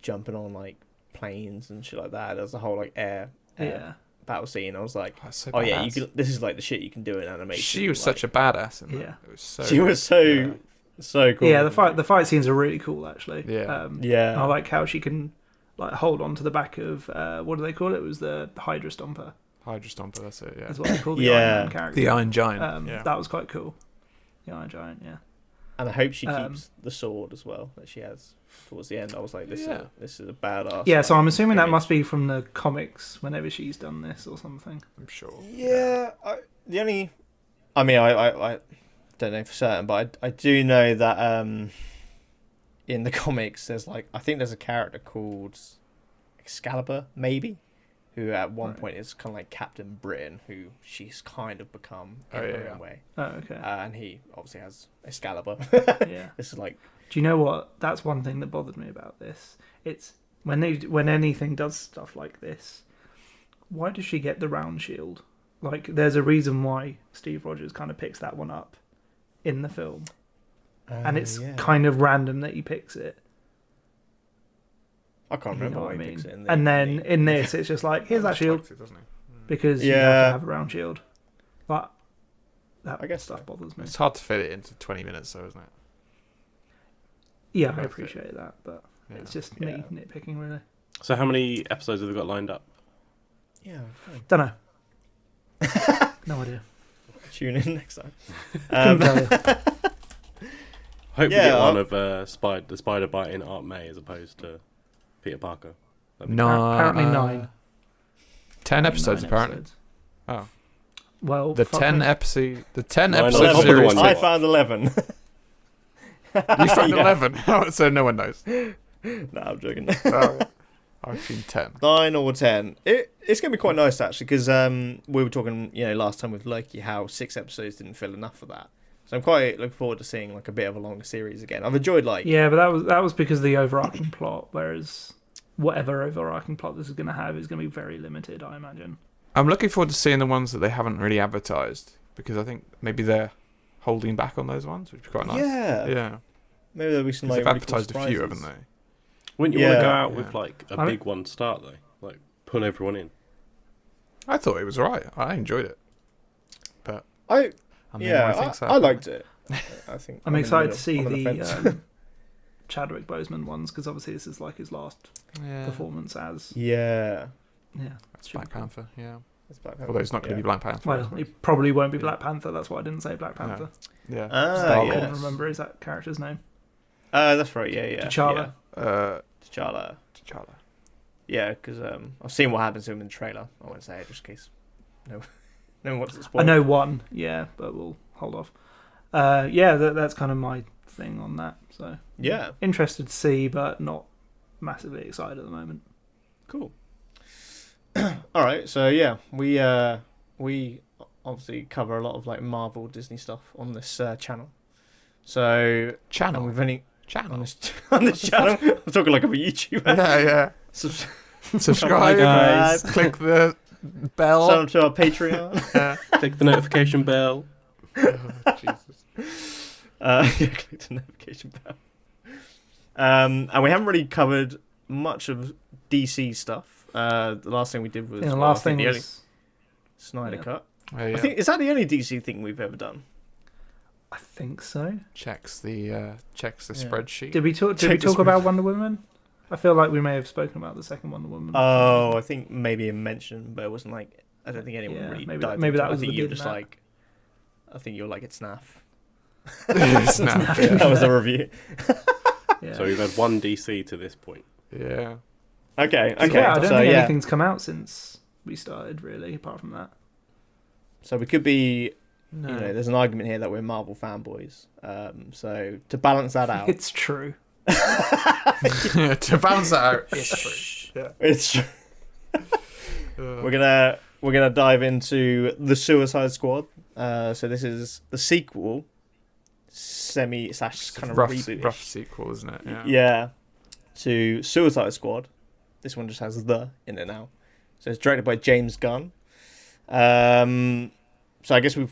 jumping on like planes and shit like that. There was the whole like air battle scene. I was like, So oh yeah, badass. this is like the shit you can do in animation. She was like, such a badass in that. Yeah. It was so She was so cool. Yeah, the fight scenes are really cool actually. Yeah. I like how she can like hold on to the back of what do they call it? It was the Hydra Stomper. Hydra Stomper, that's it, yeah. That's what they call the Yeah. Iron Man character. The Iron Giant. That was quite cool. The Iron Giant, yeah. And I hope she keeps the sword as well that she has towards the end. I was like, this is a badass. Yeah, so like, I'm assuming that image. must be from the comics whenever she's done this or something. I'm sure. Yeah, I don't know for certain, but I do know that in the comics there's like, I think there's a character called Excalibur, maybe, who at one point is kind of like Captain Britain, who she's kind of become in her own way. Oh, okay. And he obviously has Excalibur. Yeah. This is like, Do you know what? That's one thing that bothered me about this. It's when anything does stuff like this, why does she get the round shield? Like, there's a reason why Steve Rogers kind of picks that one up in the film. And it's kind of random that he picks it. I can't You remember know why what I he mean? picks it in the, And then in this, it's just like, here's that shield, Doesn't he? because you Yeah. have to have a round shield. But that I guess stuff so. bothers me. It's hard to fit it into 20 minutes, though, isn't it? Yeah, I Both appreciate that, but Yeah. it's just me nitpicking, really. So how many episodes have they got lined up? Yeah. Don't know. No idea. Tune in next time. Couldn't tell you. I hope we Yeah, get one I'll- of the spider biting Aunt May as opposed to Peter Parker. That'd be No, Apparently 9. 10 episodes 9 apparently. episodes. Oh, Well, the fuck 10 me. episode, the 10 Nine episode on top of the series. one I you found 11. You found Yeah. 11, so no one knows. No, I'm joking. Oh, I've seen 10. 9 or 10. It's going to be quite nice, actually, because we were talking, last time with Loki, how 6 episodes didn't feel enough for that. So I'm quite looking forward to seeing like a bit of a longer series again. I've enjoyed Yeah, but that was because of the overarching plot, whereas whatever overarching plot this is going to have is going to be very limited, I imagine. I'm looking forward to seeing the ones that they haven't really advertised, because I think maybe they're holding back on those ones, which would be quite nice. Yeah. Maybe there'll be some 'Cause like they've really cool advertised a few, surprises. haven't they? Wouldn't you want to go Yeah. out with like a I mean- big one to start though? Like pull everyone in. I thought it was alright. I enjoyed it. But I mean, I think so. I liked it. I think I'm in the excited middle. to see I'm on the fence. Chadwick Boseman ones, because obviously this is like his last Yeah, performance as... Yeah. Yeah. that's Black Panther. Yeah, It's Black although it's not going to be Black Panther. Well, it probably won't be Black Panther, that's why I didn't say Black No. Panther. Yeah, Ah, I yeah. can't remember is that character's name. That's right. Yeah. T'Challa. Yeah. T'Challa. T'Challa. Yeah, because I've seen what happens to him in the trailer. I won't say it just in case no one wants to I spoil. know one, yeah, but we'll hold off. That's kind of my thing on that. So Yeah. interested to see, but not massively excited at the moment. Cool. All right, so yeah, we obviously cover a lot of like Marvel, Disney stuff on this channel. So and Channel. we've only Channel. on this channel. I'm talking like I'm a YouTuber. Yeah. Subscribe, Subscribe, guys. Click the bell. Sign up to our Patreon. Yeah. Click the notification bell. Jesus. Click the notification bell. And we haven't really covered much of DC stuff. The last thing we did was Yeah, the well, I last think thing the only was, Snyder yeah. Cut. Oh, yeah. I think is that the only DC thing we've ever done. I think so. checks the Yeah. spreadsheet. Did we talk Check this about Wonder Woman? I feel like we may have spoken about the second Wonder Woman. Oh, I think maybe a mention, but it wasn't like I don't think anyone Yeah, really maybe dived that into it. was I think the you were bid just in that. like, I think you were like it's naff. Snap, yeah. That was the review. Yeah. So we've had one DC to this point. Yeah. Okay, Yeah, I don't so think yeah, anything's come out since we started, really, apart from that. so we could be, No. there's an argument here that we're Marvel fanboys. So to balance that out, It's true. To balance that out, it's true. Yeah. it's true. We're gonna dive into the Suicide Squad. So this is the sequel, kind of rough, reboot. rough sequel, isn't it? Yeah. Yeah, to Suicide Squad. This one just has the in it now. So it's directed by James Gunn. So I guess we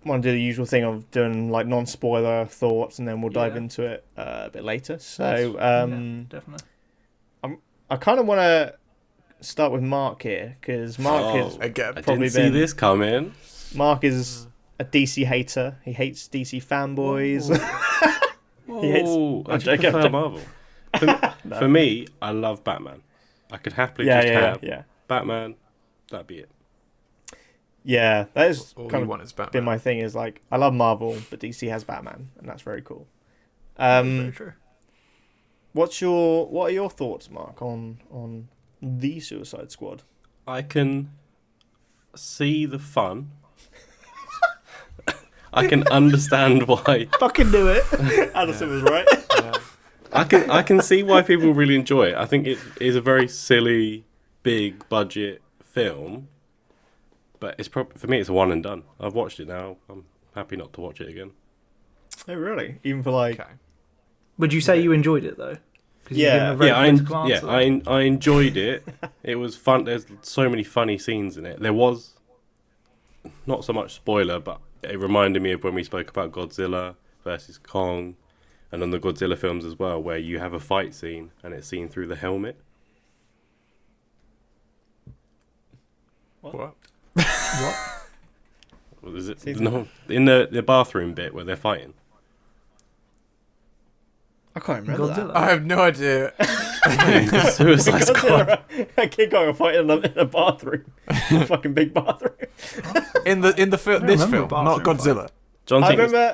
want to do the usual thing of doing like non-spoiler thoughts, and then we'll dive Yeah. into it a bit later. Yeah, So definitely. I kind of want to start with Mark here because Mark is Again. I Probably didn't see been- this coming. Mark is a DC hater. He hates DC fanboys. He hates- Oh, I I'm just joking, I'm prefer joking. Marvel. No. For me, I love Batman. I could happily yeah, just yeah, have yeah. Batman. That'd be it. Yeah, that is All kind you of want is Batman. been my thing. Is like I love Marvel, but DC has Batman, and that's very cool. Very true. What are your thoughts, Mark, on the Suicide Squad? I can see the fun. I can understand why. Fucking do it. Addison was right. Yeah. I can see why people really enjoy it. I think it is a very silly, big budget film, but it's probably for me it's a one and done. I've watched it now. I'm happy not to watch it again. Oh, really? Even for like, Okay. Would you say you enjoyed it, though? 'Cause you've Yeah. given a very critical answer. I enjoyed it. It was fun. There's so many funny scenes in it. There was not so much spoiler, but it reminded me of when we spoke about Godzilla versus Kong. and on the Godzilla films as well, where you have a fight scene and it's seen through the helmet. What? What? What is it? No, in the bathroom bit where they're fighting. I can't remember Godzilla. I have no idea. Suicide Squad. A kid going a fight in a bathroom, fucking big bathroom. In the this remember film, not bathroom Godzilla.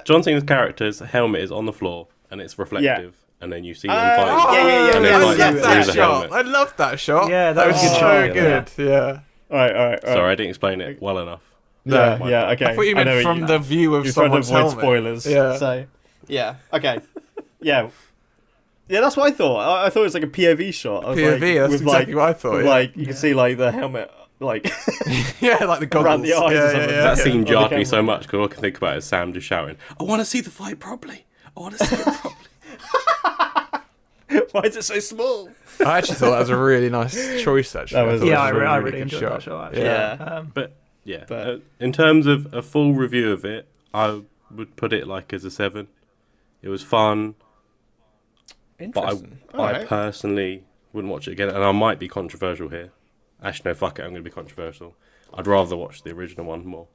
John Cena's character's helmet is on the floor and it's reflective, and then you see them fight. yeah, and they I fight love through that the shot. helmet. I love that shot. Yeah, that was was a good so shot. good. Yeah. All right. Sorry, I didn't explain it well enough. Yeah, okay. I thought you meant know from the view of you're trying to someone's avoid helmet. spoilers. Yeah. So, yeah, okay. Yeah, that's what I thought. I thought it was like a POV shot. I was POV, like, that's with exactly what I thought. with Yeah. Like you can see like the helmet, like Yeah, like the goggles. around the eyes yeah, or something. Yeah, That yeah. scene On the jarred me camera. so much because all I can think about is Sam just shouting, "I want to see the fight properly. I want to see it properly." Why is it so small? I actually thought that was a really nice choice. Actually, That was- I thought it Yeah, was a I really really good enjoyed that shot. Actually. Yeah. But yeah, But- in terms of a full review of it, I would put it like as a 7. It was fun, but Interesting. I personally wouldn't watch it again, and I might be controversial here. Actually, no, fuck it, I'm going to be controversial. I'd rather watch the original one more.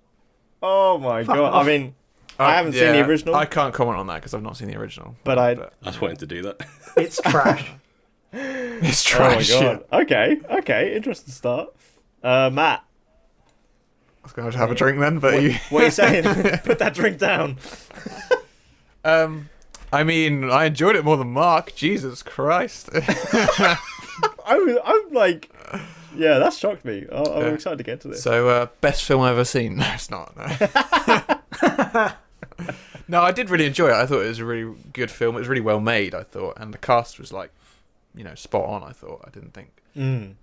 Oh my god! off. I mean, I haven't seen the original, I can't comment on that because I've not seen the original. but I. I just wanted to do that. It's trash. It's Oh my trash. god! Okay, interesting start. Matt, I was going to have a drink then, but you. what are you saying? Put that drink down. I mean, I enjoyed it more than Mark. Jesus Christ. I'm like, yeah, that shocked me. I'm Yeah. excited to get to this. So, best film I've ever seen. No, it's not. No. No, I did really enjoy it. I thought it was a really good film. It was really well made, I thought, and the cast was like, spot on. I thought. I didn't think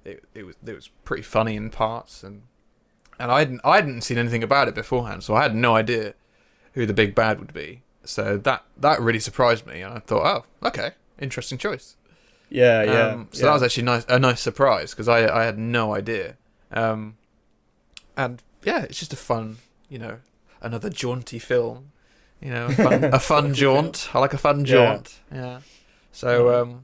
it was pretty funny in parts, and I hadn't seen anything about it beforehand, so I had no idea who the big bad would be. So that really surprised me, and I thought, oh, okay, interesting choice. Yeah. So that was actually a nice surprise because I had no idea. And yeah, it's just a fun, another jaunty film. A fun jaunt. I like a fun jaunt. Yeah. So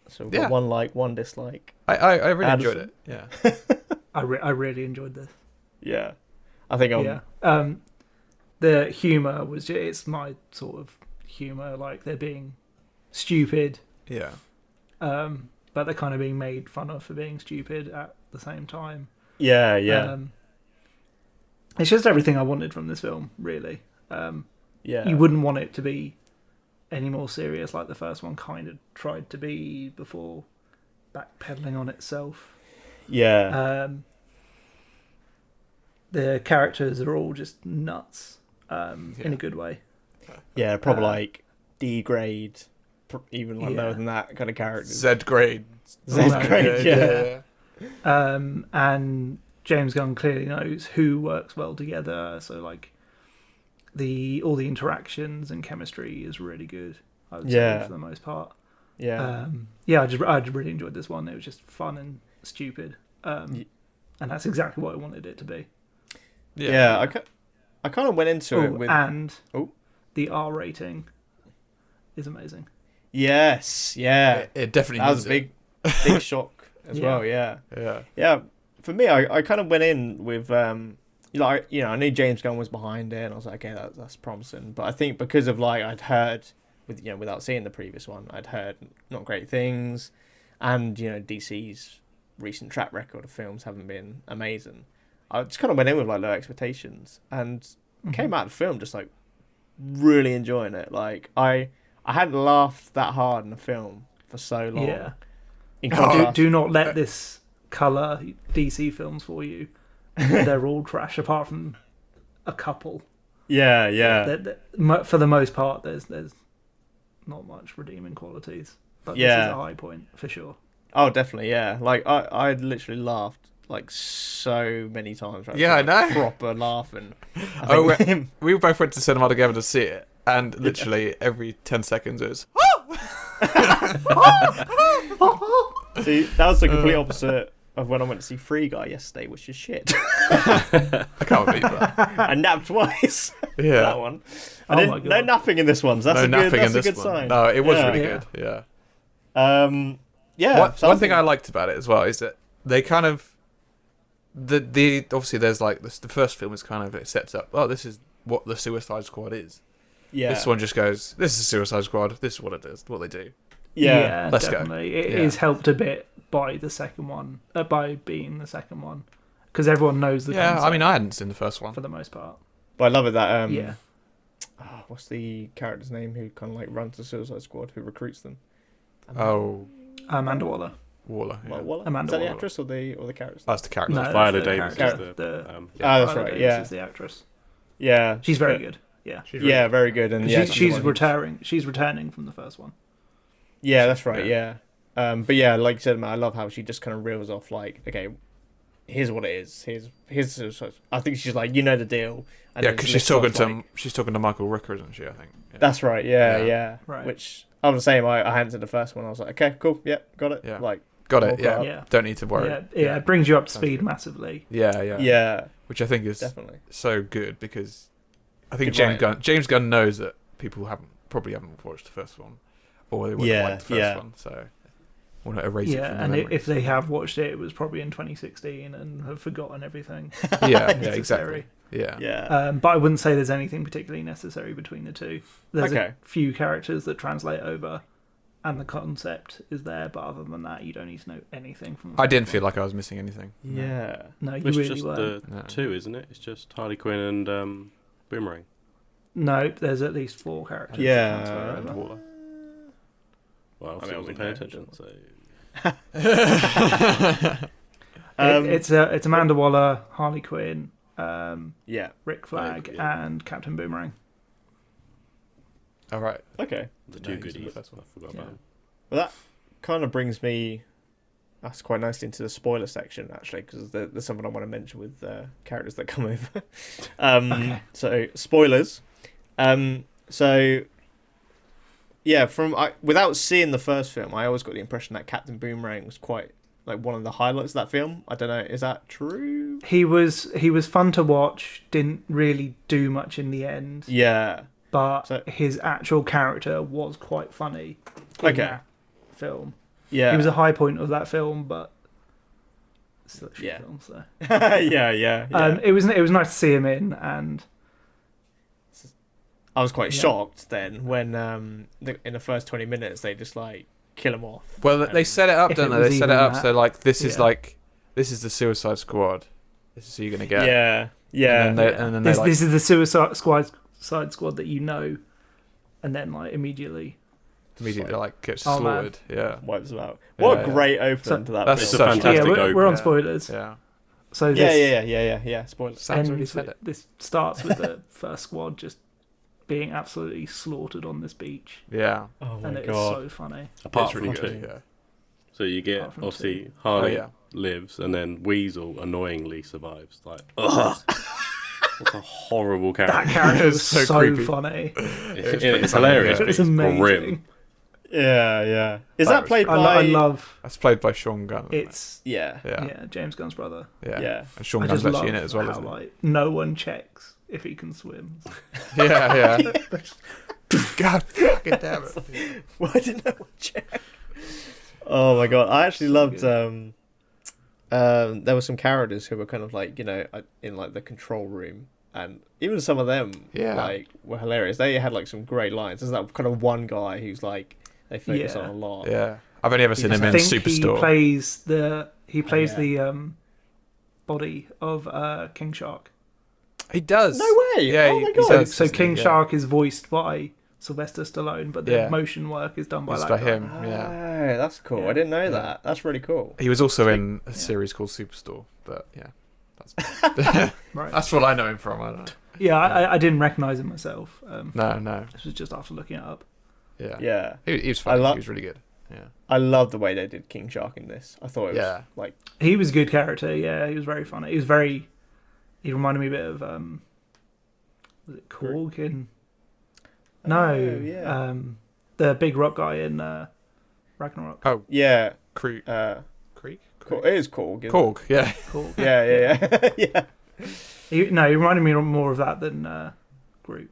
So we've got one like, one dislike. I really enjoyed Addison. it. Yeah. I really enjoyed this. Yeah, I think I'm. Yeah. The humour it's my sort of humour. Like they're being stupid, Yeah. but they're kind of being made fun of for being stupid at the same time. Yeah. It's just everything I wanted from this film, really. Yeah. You wouldn't want it to be any more serious like the first one kind of tried to be before backpedaling on itself. Yeah. The characters are all just nuts in a good way. Yeah. Probably like D grade, even like lower than that kind of characters. Z grade. Z grade. Yeah. And James Gunn clearly knows who works well together. So like all the interactions and chemistry is really good. I would say for the most part. Yeah. I just really enjoyed this one. It was just fun and stupid, and that's exactly what I wanted it to be. Yeah. I kind of went into it with. And the R rating is amazing. Yes. Yeah. It definitely That was a needs big shock as Yeah. well. Yeah. it. Yeah. For me, I kind of went in with I knew James Gunn was behind it, and I was like, okay, that's promising. But I think because of like I'd heard without seeing the previous one, I'd heard not great things, and DC's recent track record of films haven't been amazing. I just kind of went in with like low expectations, and came out of the film just like really enjoying it. Like I hadn't laughed that hard in a film for so long. Yeah. In contrast, Do not let this colour DC films for you. They're all trash apart from a couple. yeah. For the most part, there's not much redeeming qualities. But this is a high point for sure. Oh, definitely, yeah. Like I literally laughed like so many times. Right? Yeah, I know. Proper laughing. Oh, we both went to cinema together to see it, and literally every 10 seconds it was. See, that was the complete opposite of when I went to see Free Guy yesterday, which is shit. I can't believe that. I napped twice. Yeah. That one. Oh my God. No napping in this one. So that's a good, that's a good sign. No, it was Yeah. really Yeah. good. Yeah. Yeah. One thing I liked about it as well is that they kind of the obviously there's like the first film is kind of, it sets up, oh, this is what the Suicide Squad is. Yeah. This one just goes, this is Suicide Squad. This is what it is. What they do. Yeah. Let's go. definitely. It Yeah. is helped a bit by the second one, by being the second one, because everyone knows the Yeah. concept I mean, I hadn't seen the first one. for the most part. But I love it that Yeah. what's the character's name who kind of like runs the Suicide Squad, who recruits them? Oh, Amanda Waller. Waller. Yeah. Waller? Amanda Is that the Waller. actress or the character? That's the character. No, Viola that's the Davis character. is the. That's Viola right. Davis Yeah. is the actress. Yeah. She's very good. Yeah. Yeah, very good. And yeah, she's retiring. She's returning from the first one. Yeah, that's right. Yeah. But yeah, like you said, man, I love how she just kind of reels off like, okay, here's what it is. Here's. I think she's like, you know the deal. And Yeah, then because just lists off, she's talking to Michael Rooker, isn't she? I think. Yeah. That's right. Yeah, Yeah. yeah. Right. Which I was the same. I hadn't seen the first one. I was like, okay, cool. Yep, got it. Yeah. Like, Got it. Okay. Yeah. Yeah. Don't need to worry. Yeah, it brings you up to Sounds speed good. massively. Yeah. Yeah. yeah, Which I think is definitely. so good because I think Good writing. James Gunn knows that people probably haven't watched the first one, or they wouldn't Yeah, like the first yeah. one, so want to erase it Yeah, from and their if they have watched it, it was probably in 2016 and have forgotten everything. memory. yeah, necessary. exactly. Yeah. Yeah. But I wouldn't say there's anything particularly necessary between the two. There's Okay. a few characters that translate over, and the concept is there. But other than that, you don't need to know anything from. The I first didn't one. feel like I was missing anything. Yeah. No, you It's really just weren't. the No. two, isn't it? It's just Harley Quinn and Boomerang. No, there's at least 4 characters. that Yeah. transfer And over. Waller. Well, obviously I wasn't we paying know. attention, so. It's Amanda Waller, Harley Quinn, Yeah. Rick Flag, yeah. and Captain Boomerang. All right. Okay. The No, two he's in the goodies. I first one. forgot Yeah. about them. Well, that kind of brings me. That's quite nicely into the spoiler section, actually, because there's something I want to mention with characters that come over. Okay. So spoilers. So yeah, without seeing the first film, I always got the impression that Captain Boomerang was quite like one of the highlights of that film. I don't know, is that true? He was fun to watch. Didn't really do much in the end. Yeah. But So- his actual character was quite funny in Okay. that film. Yeah. He was a high point of that film, but still a shit Yeah. film. So yeah. it was nice to see him in, and I was quite Yeah. shocked then when in the first 20 minutes they just like kill him off. Well, they set it up, If don't it they? They was set it even up that- so like this is yeah. the Suicide Squad. This is who you're gonna get. Yeah. Yeah. And then they this is the Suicide Squad that you know, and then like immediately. immediately like gets Oh, man. slaughtered. Yeah. Wipes them out. What a Yeah. great opening So- to that That's film. It's a such- fantastic yeah, we're on Yeah. spoilers. Yeah. So Yeah. Spoilers. Sam's already ends said with- it. This starts with the first squad just being absolutely slaughtered on this beach, Yeah. Oh my and it's god. so funny. Apart It's really from good. two. Yeah. So you get Apart from obviously two. Harley Oh, yeah. lives, and then Weasel annoyingly survives. Like, ugh, what a horrible That character! character was It's so so creepy. funny. It's hilarious. Yeah. But It's it's amazing. grim. Yeah. Is That that was played pretty- by? I love That's played by Sean Gunn. isn't it? it's Yeah. Yeah. James Gunn's brother. Yeah. And Sean I Gunn's just actually love in it as well, how isn't he? like no one checks if he can swim. Yeah. God fucking damn it. Why didn't no one check? Oh my god! I actually loved. There were some characters who were kind of like in like the control room, and even some of them like were hilarious. They had like some great lines. There's that kind of one guy who's like they focus Yeah. on a lot. Yeah. I've only ever seen him I in think Superstore. he plays the yeah. body of King Shark. He does. No way! Yeah. Oh my he God. does, So doesn't he? King Yeah. Shark is voiced by Sylvester Stallone, but the Yeah. motion work is done by It's that by guy. him. Yeah. Oh, that's cool. Yeah. I didn't know that. That's really cool. He was also in a series called Superstore, but yeah. Right. That's what I know him from. I don't know. Yeah, I didn't recognise him myself. No. This was just after looking it up. Yeah. Yeah. He was funny. I lo- He was really good. Yeah. I love the way they did King Shark in this. I thought it was Yeah. like He was a good character. Yeah, he was very funny. He reminded me a bit of was it Korg in? No, yeah. the big rock guy in Ragnarok. Oh, yeah. Creek. Uh, Creek. It is Korg. Isn't Korg, yeah. Cool. It? Yeah. Yeah. He reminded me more of that than Groot.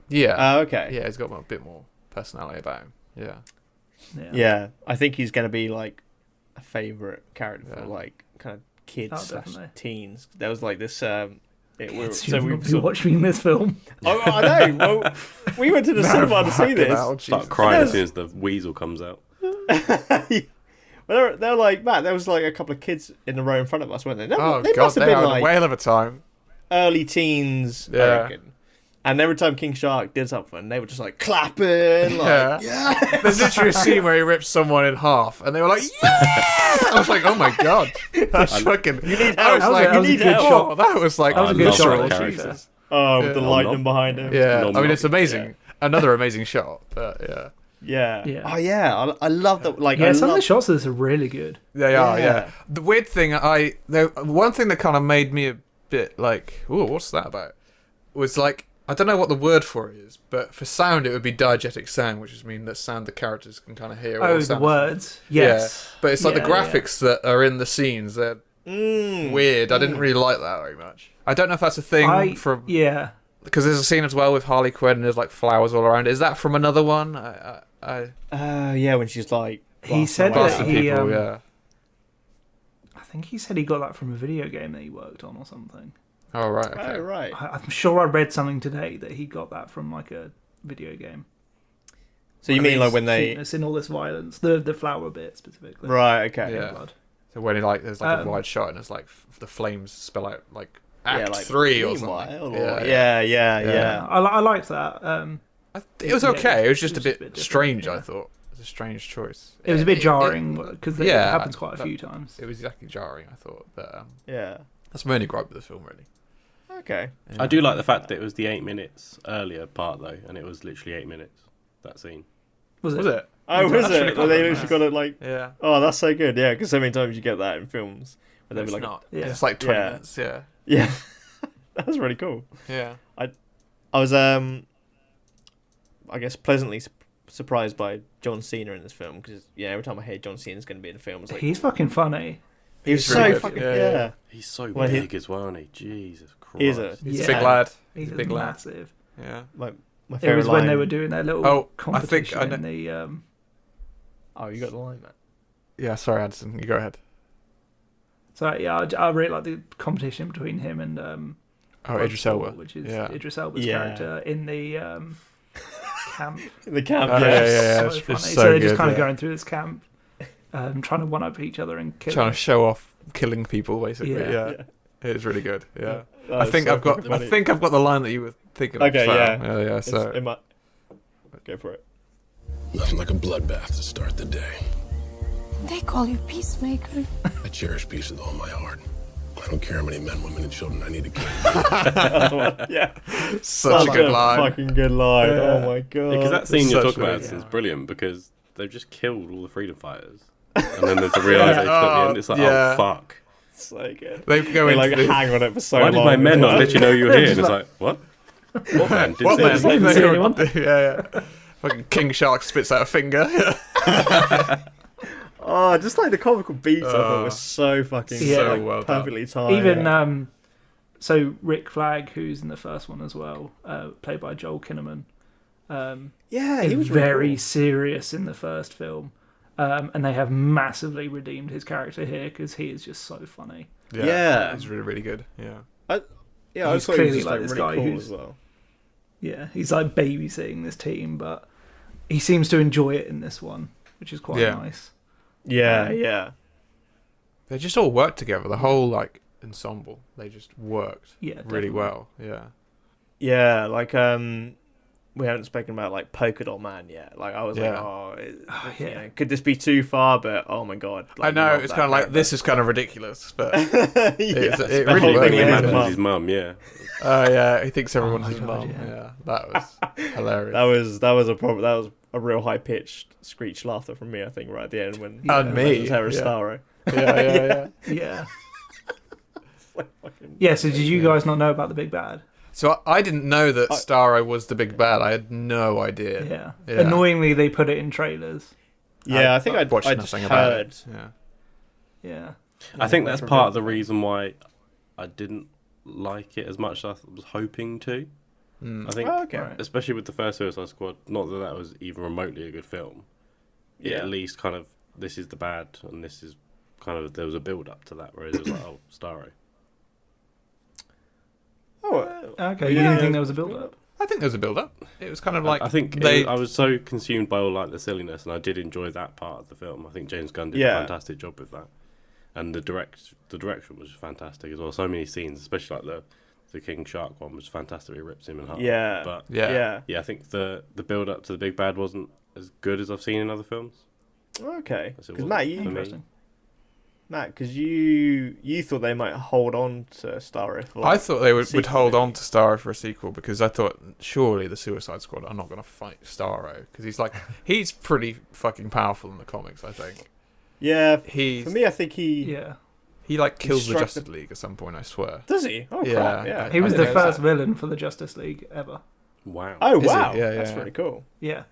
Yeah. Okay. Yeah, he's got a bit more personality about him. Yeah. Yeah. I think he's going to be like a favorite character for Yeah. like kind of kids / definitely. teens. There was like this. You're watching this film. Oh, I know. Well, we went to the cinema to see this. Start crying as soon as the weasel comes out. Well, they're like, Matt, there was like a couple of kids in the row in front of us, weren't they? Oh, They God, must have they been had like a whale of a time. early teens, I Yeah. reckon. And every time King Shark did something, they were just like clapping, like, Yeah. There's literally a scene where he rips someone in half, and they were like, "Yeah!" I was like, "Oh my God, that's fucking." You need help. That was a good shot. That was like, That was a I good love shot. that visceral, character. Jesus. with the Yeah. lightning behind him. Yeah, Nom I mean nom. it's amazing. Another amazing shot. But yeah, Yeah. Yeah. Oh yeah, I love that. Like, Yeah, I some of love the shots of this are really good. they are. Yeah. Yeah. The weird thing, one thing that kind of made me a bit like, "Ooh, what's that about?" was like, I don't know what the word for it is, but for sound it would be diegetic sound, which is mean that sound the characters can kind of hear. Oh, or the sound. words. Yes. Yeah. But it's like Yeah, the graphics that are in the scenes. They're weird. I didn't really like that very much. I don't know if that's a thing from Yeah. because there's a scene as well with Harley Quinn and there's like flowers all around. Is that from another one? yeah, when she's like, He said Blasting that he. people, yeah. I think he said he got that from a video game that he worked on or something. Oh right. Okay. Oh right. I'm sure I read something today that he got that from like a video game. So you mean like when they? It's in all this violence, the flower bit specifically. Right. Okay. Yeah. Blood. So when there's like a wide shot and it's like the flames spill out like Act like 3 or meanwhile, something. or- Yeah. Yeah. I liked that. It was Yeah, okay. It was just it a was bit different, strange. yeah. I thought it was a strange choice. It was a bit jarring because it yeah, happens quite a that- few times. It was exactly jarring. I thought, but Yeah. that's my only gripe with the film, really. Okay. I do like the fact that it was the 8 minutes earlier part though, and it was literally 8 minutes. That scene. Was Was it? Oh, That's was really it? clever, They man. literally got it like. Yeah. Oh, that's so good. Yeah, because so many times you get that in films, but they'll It's be like, not. Yeah. It's like 20 Yeah. minutes. Yeah. yeah, that's really cool. Yeah. I was I guess pleasantly surprised by John Cena in this film because every time I hear John Cena's going to be in a film, it's like He's fucking funny. he was he's really so good. fucking Yeah. He's so Well, he- big as well, isn't he? Jesus Christ. He's a He's Yeah. a big lad. He's a big lad. massive. Yeah. my It favorite was line. when they were doing their little Oh, I competition think I in the. Oh, you got the line, man. Yeah. Sorry, Anderson. You go ahead. So yeah, I really like the competition between him and Idris Elba. which is Yeah. Idris Elba's Yeah. character in the camp. In the camp. Oh, yeah. yeah. So It's funny. so So they're just good, kind of yeah. going through this camp, trying to one up each other and kill. Trying to show off killing people, basically. Yeah. Yeah. Yeah. It's really good. Yeah. Oh, I it's think so I've got. fucking I funny. think I've got the line that you were thinking of. Okay, Sam. yeah. Yeah. It's So. in my... Go for it. Nothing like a bloodbath to start the day. They call you Peacemaker. I cherish peace with all my heart. I don't care how many men, women, and children I need to kill. Yeah. Such a good line. Fucking good line. Yeah. Oh my god. Because that scene you're such talking a- about is brilliant because they've just killed all the freedom fighters. And then there's a realization at the end. It's like, Yeah. oh, fuck. so good. They go They into like the- hang on it for so Why long. did my men not let you know you were here? And it's Just like, what? What man? Didn't What say man? anything. Didn't see anyone. Yeah. Fucking King Shark spits out a finger. Oh, just like the comical beats I thought was so fucking Yeah. So like, well done. perfectly timed. Even so Rick Flag, who's in the first one as well, played by Joel Kinnaman. yeah, He he was was really very cool. serious in the first film, and they have massively redeemed his character here because he is just so funny. Yeah. It's really, really good. Yeah. Yeah, I He's just thought he was clearly just like like this really guy cool who's- as well. Yeah, he's like babysitting this team, but he seems to enjoy it in this one, which is quite Yeah. nice. Yeah, yeah. They just all worked together. The whole like ensemble. They just worked Yeah, really definitely. well. Yeah. Yeah, like we haven't spoken about like Polka Dot Man yet. Like I was like, Yeah. you know, could this be too far? But oh my god, I like, know love it's that kind of like character. this is kind of ridiculous, but Yeah, it the really whole worked. thing When with he his imagines mum. his mum, yeah. Oh yeah, he thinks everyone's my his God, mum. yeah. Yeah, that was hilarious. That was a real high pitched screech laughter from me. I think right at the end when And me, was Harris yeah. Starro. yeah. Yeah. Like fucking- Yeah, so did you guys not know about the big bad? So I didn't know that Starro was the big bad. I had no idea. Yeah. Yeah. Annoyingly, they put it in trailers. Yeah, I think I'd watched just nothing about heard. it. Yeah. Yeah. I think that's part of the reason why I didn't like it as much as I was hoping to. I think, especially with the first Suicide Squad, not that that was even remotely a good film. Yeah. At least kind of, this is the bad, and this is kind of, there was a build up to that, whereas it was like, oh, Starro. Oh, okay. You didn't think there was a build up? I think there was a build up. It was kind of like I think I was so consumed by all like the silliness, and I did enjoy that part of the film. I think James Gunn did a fantastic job with that, and the direction was fantastic as well. So many scenes, especially like the King Shark one, was fantastically ripped him in half. But I think the build up to the big bad wasn't as good as I've seen in other films. Okay, because Matt, because you thought they might hold on to Starro for I thought they would hold on to Starro for a sequel, because I thought surely the Suicide Squad are not going to fight Starro, because he's pretty fucking powerful in the comics, I think. Yeah, for me, I think he kills the Justice League at some point, I swear. Does he? Oh, crap, yeah. He was the first villain for the Justice League ever. Wow. Oh, wow. That's really cool. Yeah.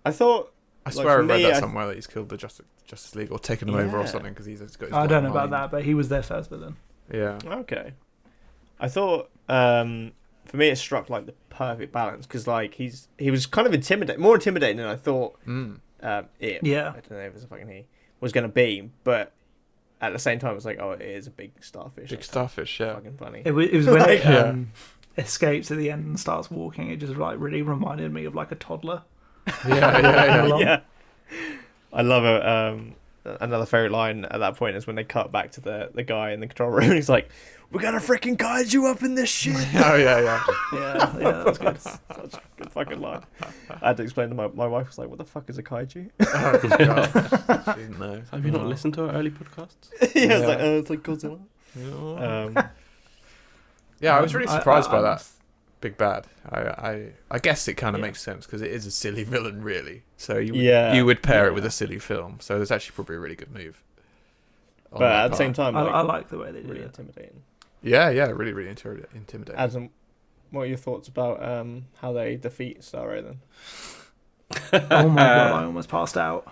I thought... I swear I read that somewhere that he's killed the Justice League or taken them over or something, because he's got his I don't know about that, but he was their first villain. Yeah. Okay. I thought, for me, it struck like the perfect balance, because like he was kind of more intimidating than I thought. It. Yeah. I don't know if it's a fucking he was going to be, but at the same time, it's like, oh, it is a big starfish. Big starfish, yeah. Fucking funny. It was when it escapes at the end and starts walking. It just like really reminded me of like a toddler. Yeah. I love it. Another favorite line at that point is when they cut back to the guy in the control room. And he's like, "We got a freaking kaiju up in this shit." yeah, that's good. Such a good fucking line. I had to explain to my wife. Was like, "What the fuck is a kaiju?" Oh, God. Didn't know. Have you not listened to our early podcasts? It's like Godzilla. I was really surprised by that big bad. I guess it kind of makes sense, because it is a silly villain, really. So you would pair it with a silly film. So it's actually probably a really good move. But at the same time, I like the way they did really it. Intimidating. Yeah, really, really intimidating. Adam, what are your thoughts about how they defeat Starro then? Oh my god, I almost passed out.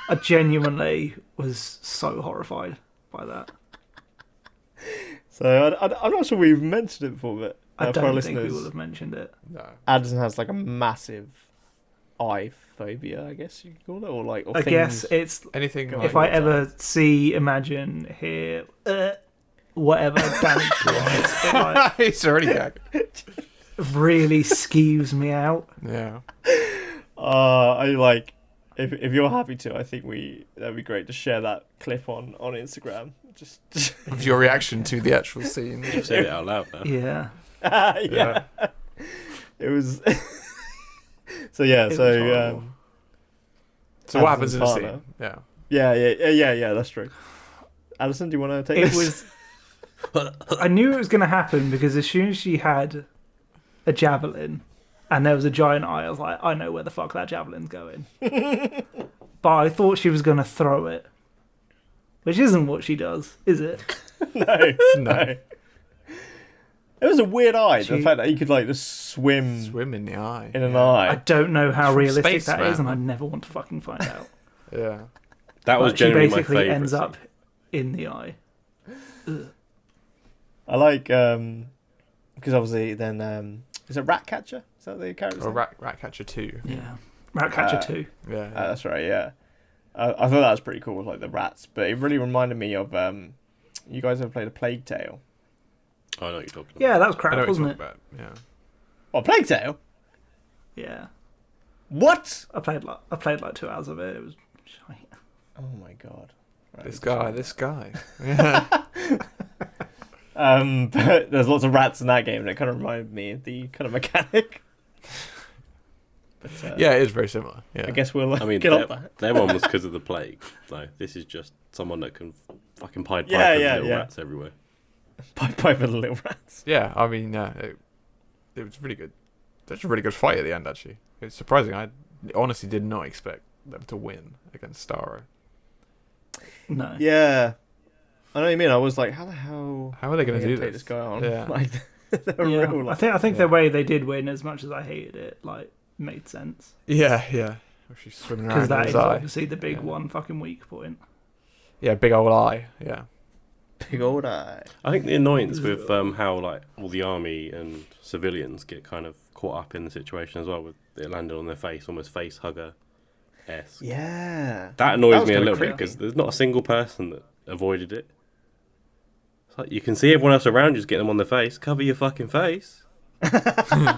I genuinely was so horrified by that. So I'm not sure we've mentioned it before, but I for our don't think listeners, we will have mentioned it. No. Addison has like a massive eye phobia, I guess you could call it, or I guess it's anything. If I ever see, imagine, hear, whatever damage to eyes, it's already gagged. Really skews me out. Yeah. I like. If you're happy to, I think that'd be great to share that clip on Instagram. Just with your reaction to the actual scene. You've said it out loud now. Yeah. Yeah. It was. So what happens in the scene? Yeah. That's true. Addison, do you want to take it? This? I knew it was going to happen, because as soon as she had a javelin and there was a giant eye, I was like, I know where the fuck that javelin's going. But I thought she was going to throw it, which isn't what she does, is it? No. It was a weird eye. The fact that you could like just swim in the eye. In an eye. I don't know how realistic space, that man. is, and I never want to fucking find out. Yeah. That was generally my favourite. She basically ends up in the eye. Ugh. I like because obviously then is it Ratcatcher? Is that the character? Or Ratcatcher 2. Yeah. Ratcatcher 2. Yeah. That's right. Yeah. I thought that was pretty cool with like the rats, but it really reminded me of you guys ever played a Plague Tale? I know what you're talking about. Yeah, that was I know crap, what wasn't you're it? talking about. Yeah. What, Plague Tale? Yeah. What? I played like 2 hours of it. It was shite. Oh my god. Right, This guy. Yeah. But there's lots of rats in that game, and it kind of reminded me of the kind of mechanic. But, yeah, it is very similar. Yeah. I guess we'll get off that. Their one was because of the plague. No, this is just someone that can fucking Pied Piper with little rats everywhere. Pied Piper with little rats. Yeah, I mean, it was really good. That's a really good fight at the end, actually. It's surprising. I honestly did not expect them to win against Starro. No. Yeah. I know what you mean. I was like, how the hell... How are they going to do take this guy on? Yeah. Like, real, like, I think the way they did win, as much as I hated it, like, made sense. Yeah. She's swimming around because that his is eye. obviously the big one fucking weak point. Yeah, big old eye. Yeah. Big old eye. I think the annoyance with how like all the army and civilians get kind of caught up in the situation as well, with it landing on their face, almost face hugger-esque. Yeah. That annoys was me a kinda little bit creepy. because there's not a single person that avoided it. It's like you can see everyone else around you just getting them on their face. Cover your fucking face.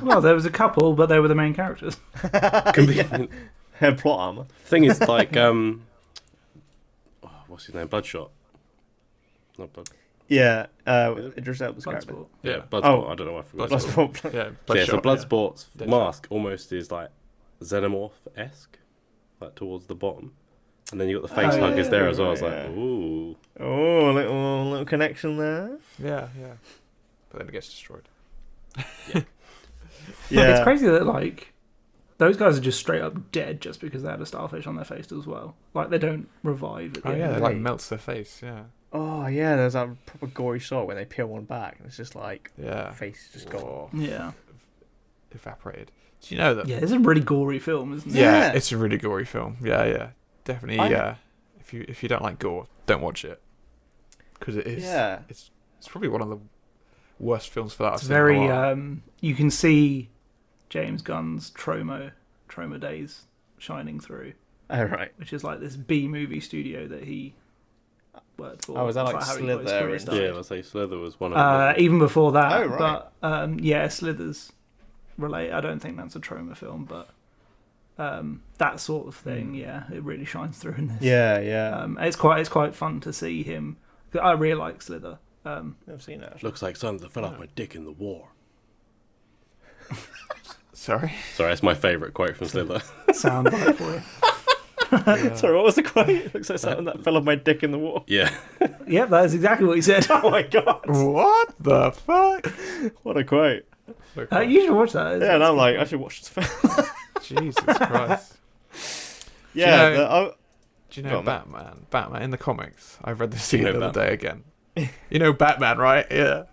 Well, there was a couple, but they were the main characters. Convenient. Plot armor. Thing is, like, what's his name? Bloodshot. Not Blood. Yeah. Idris Elba's character. Bloodsport. Yeah, Yeah. Bloodsport. Oh. I don't know why I forgot. Bloodsport. Yeah. Yeah, so Bloodshot, Bloodsport's Deadshot. mask almost is like xenomorph-esque, like towards the bottom. And then you got the face Oh, huggers there as well. I was yeah. like, ooh. Oh, a little connection there. Yeah. But then it gets destroyed. Yeah. It's crazy that like those guys are just straight up dead just because they had a starfish on their face as well. Like they don't revive. At the Oh end yeah, of it the like day. melts their face. Yeah. Oh yeah, there's that proper gory shot when they peel one back, and it's just like Yeah. face just gone. Yeah. Evaporated. Do you know that? Yeah, it's a really gory film, isn't it? Yeah, Yeah. it's a really gory film. Yeah. Definitely. If you don't like gore, don't watch it because it is. Yeah. It's probably one of the worst films for that. It's I've seen in a very. while. You can see James Gunn's trauma days shining through, Oh right. which is like this B movie studio that he worked for. Oh, is that It's like how he got his Slither career and- started. Yeah, let's say Slither was one of them. Even before that, Oh, right. but yeah, Slither's related. I don't think that's a trauma film, but that sort of thing, yeah, it really shines through in this. Yeah. It's quite fun to see him. I really like Slither. Never seen that. Actually. Looks like something that fell off my dick in the war. Sorry. Sorry, that's my favourite quote from Slither. Soundbite for you. Sorry, what was the quote? It looks like something that fell off my dick in the war. Yeah. Yep, that is exactly what he said. Oh my god! What the fuck? What a quote. You should watch that. Yeah, and I'm like, I should watch this film. Jesus Christ. Yeah. Do you know- Do you Go know on, mate. Batman? Batman in the comics. I read this scene know the other Batman? day again. You know Batman, right? Yeah.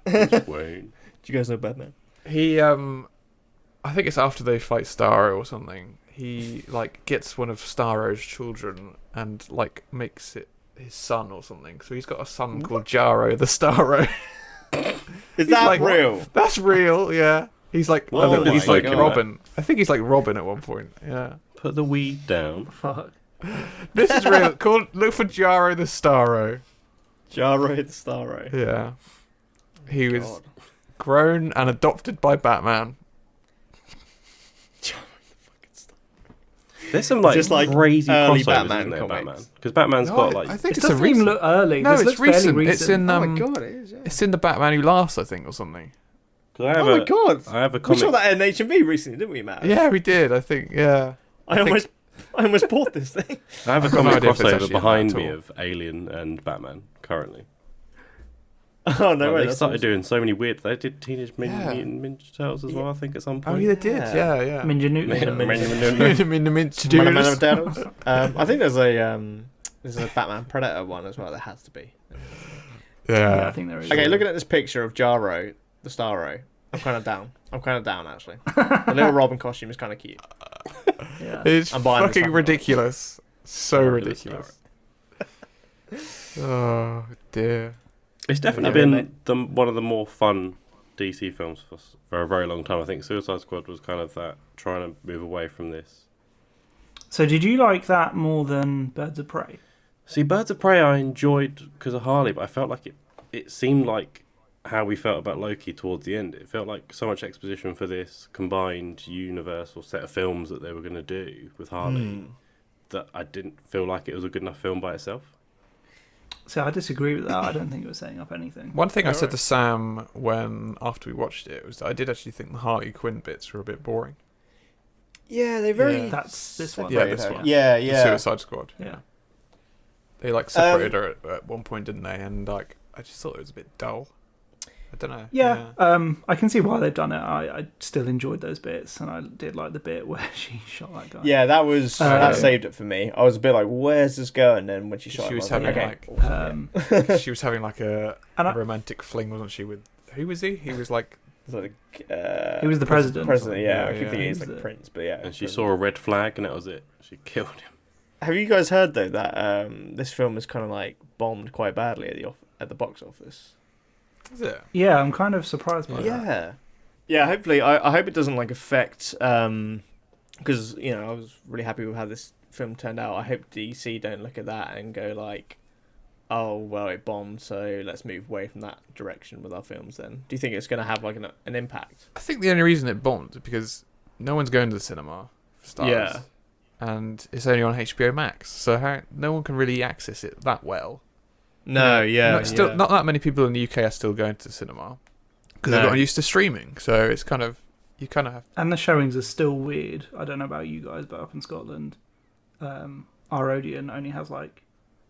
Wayne. Do you guys know Batman? He I think it's after they fight Starro or something. He like gets one of Starro's children and like makes it his son or something. So he's got a son called Jaro the Starro. Is that like, real? That's real, yeah. He's like Oh my he's like God. Robin. I think he's like Robin at one point. Yeah. Put the weed down. Fuck. This is real. Look for Jaro the Starro. Jaro the Starro. Yeah. He was God. grown and adopted by Batman. There's some like Just like crazy early crossovers, Batman isn't there, comics. Batman? Because Batman's got like I think It it's a doesn't even recent. look early. No, This it's looks fairly recent. recent. It's in Oh my god, it is. Yeah. It's in the Batman Who Laughs, I think, or something. 'cause I have Oh my god! I have a We comic. saw that in HMV recently, didn't we, Matt? Yeah, we did. I think. Yeah. I almost bought this thing. I have a I've got no comic idea if it's crossover actually in behind that me at all. of Alien and Batman currently. Oh no Like, way! they That's started awesome. doing so many weird. They did Teenage Yeah. Mutant Ninja Turtles as well, I think, at some Oh, point. yeah, they did. Yeah. Yeah. Ninja Newton. I think there's a Batman Predator one as well. There has to be. Yeah, I think there is. Okay, looking at this picture of Jaro, the Starro, I'm kind of down actually. The little Robin costume is kind of cute. Yeah. It's I'm buying this fucking stuff. ridiculous. So Marvelous ridiculous. Oh dear. It's definitely been one of the more fun DC films for a very long time. I think Suicide Squad was kind of that, trying to move away from this. So did you like that more than Birds of Prey? See, Birds of Prey I enjoyed because of Harley, but I felt like it seemed like how we felt about Loki towards the end. It felt like so much exposition for this combined universe or set of films that they were going to do with Harley that I didn't feel like it was a good enough film by itself. So I disagree with that. I don't think it was setting up anything. One thing I said to Sam after we watched it was that I did actually think the Harley Quinn bits were a bit boring. Yeah, they very. Yeah. That's this one. Yeah, this one. Yeah, The yeah. Suicide Squad. Yeah. They like separated her at one point, didn't they? And like, I just thought it was a bit dull. I don't know. Yeah, I can see why they've done it. I still enjoyed those bits, and I did like the bit where she shot that guy. Yeah, that saved it for me. I was a bit like, "Where's this going?" And then when she shot, She him, was I was having okay. she was having like a romantic fling, wasn't she? With who was he? He was like he was the president. President, yeah. I keep Yeah. thinking he's He was like the- Prince, but yeah. And she saw a red flag and that was it. She killed him. Have you guys heard though that this film is kind of like bombed quite badly at the box office? Is it? Yeah, I'm kind of surprised by that. Yeah. Hopefully, I hope it doesn't like affect because I was really happy with how this film turned out. I hope DC don't look at that and go like, oh well, it bombed, so let's move away from that direction with our films. Then, do you think it's going to have like an impact? I think the only reason it bombed is because no one's going to the cinema for starters. Yeah. And it's only on HBO Max, so no one can really access it that well. No, Not that many people in the UK are still going to the cinema because they've gotten used to streaming. So it's you kind of have. And the showings are still weird. I don't know about you guys, but up in Scotland, our Odeon only has like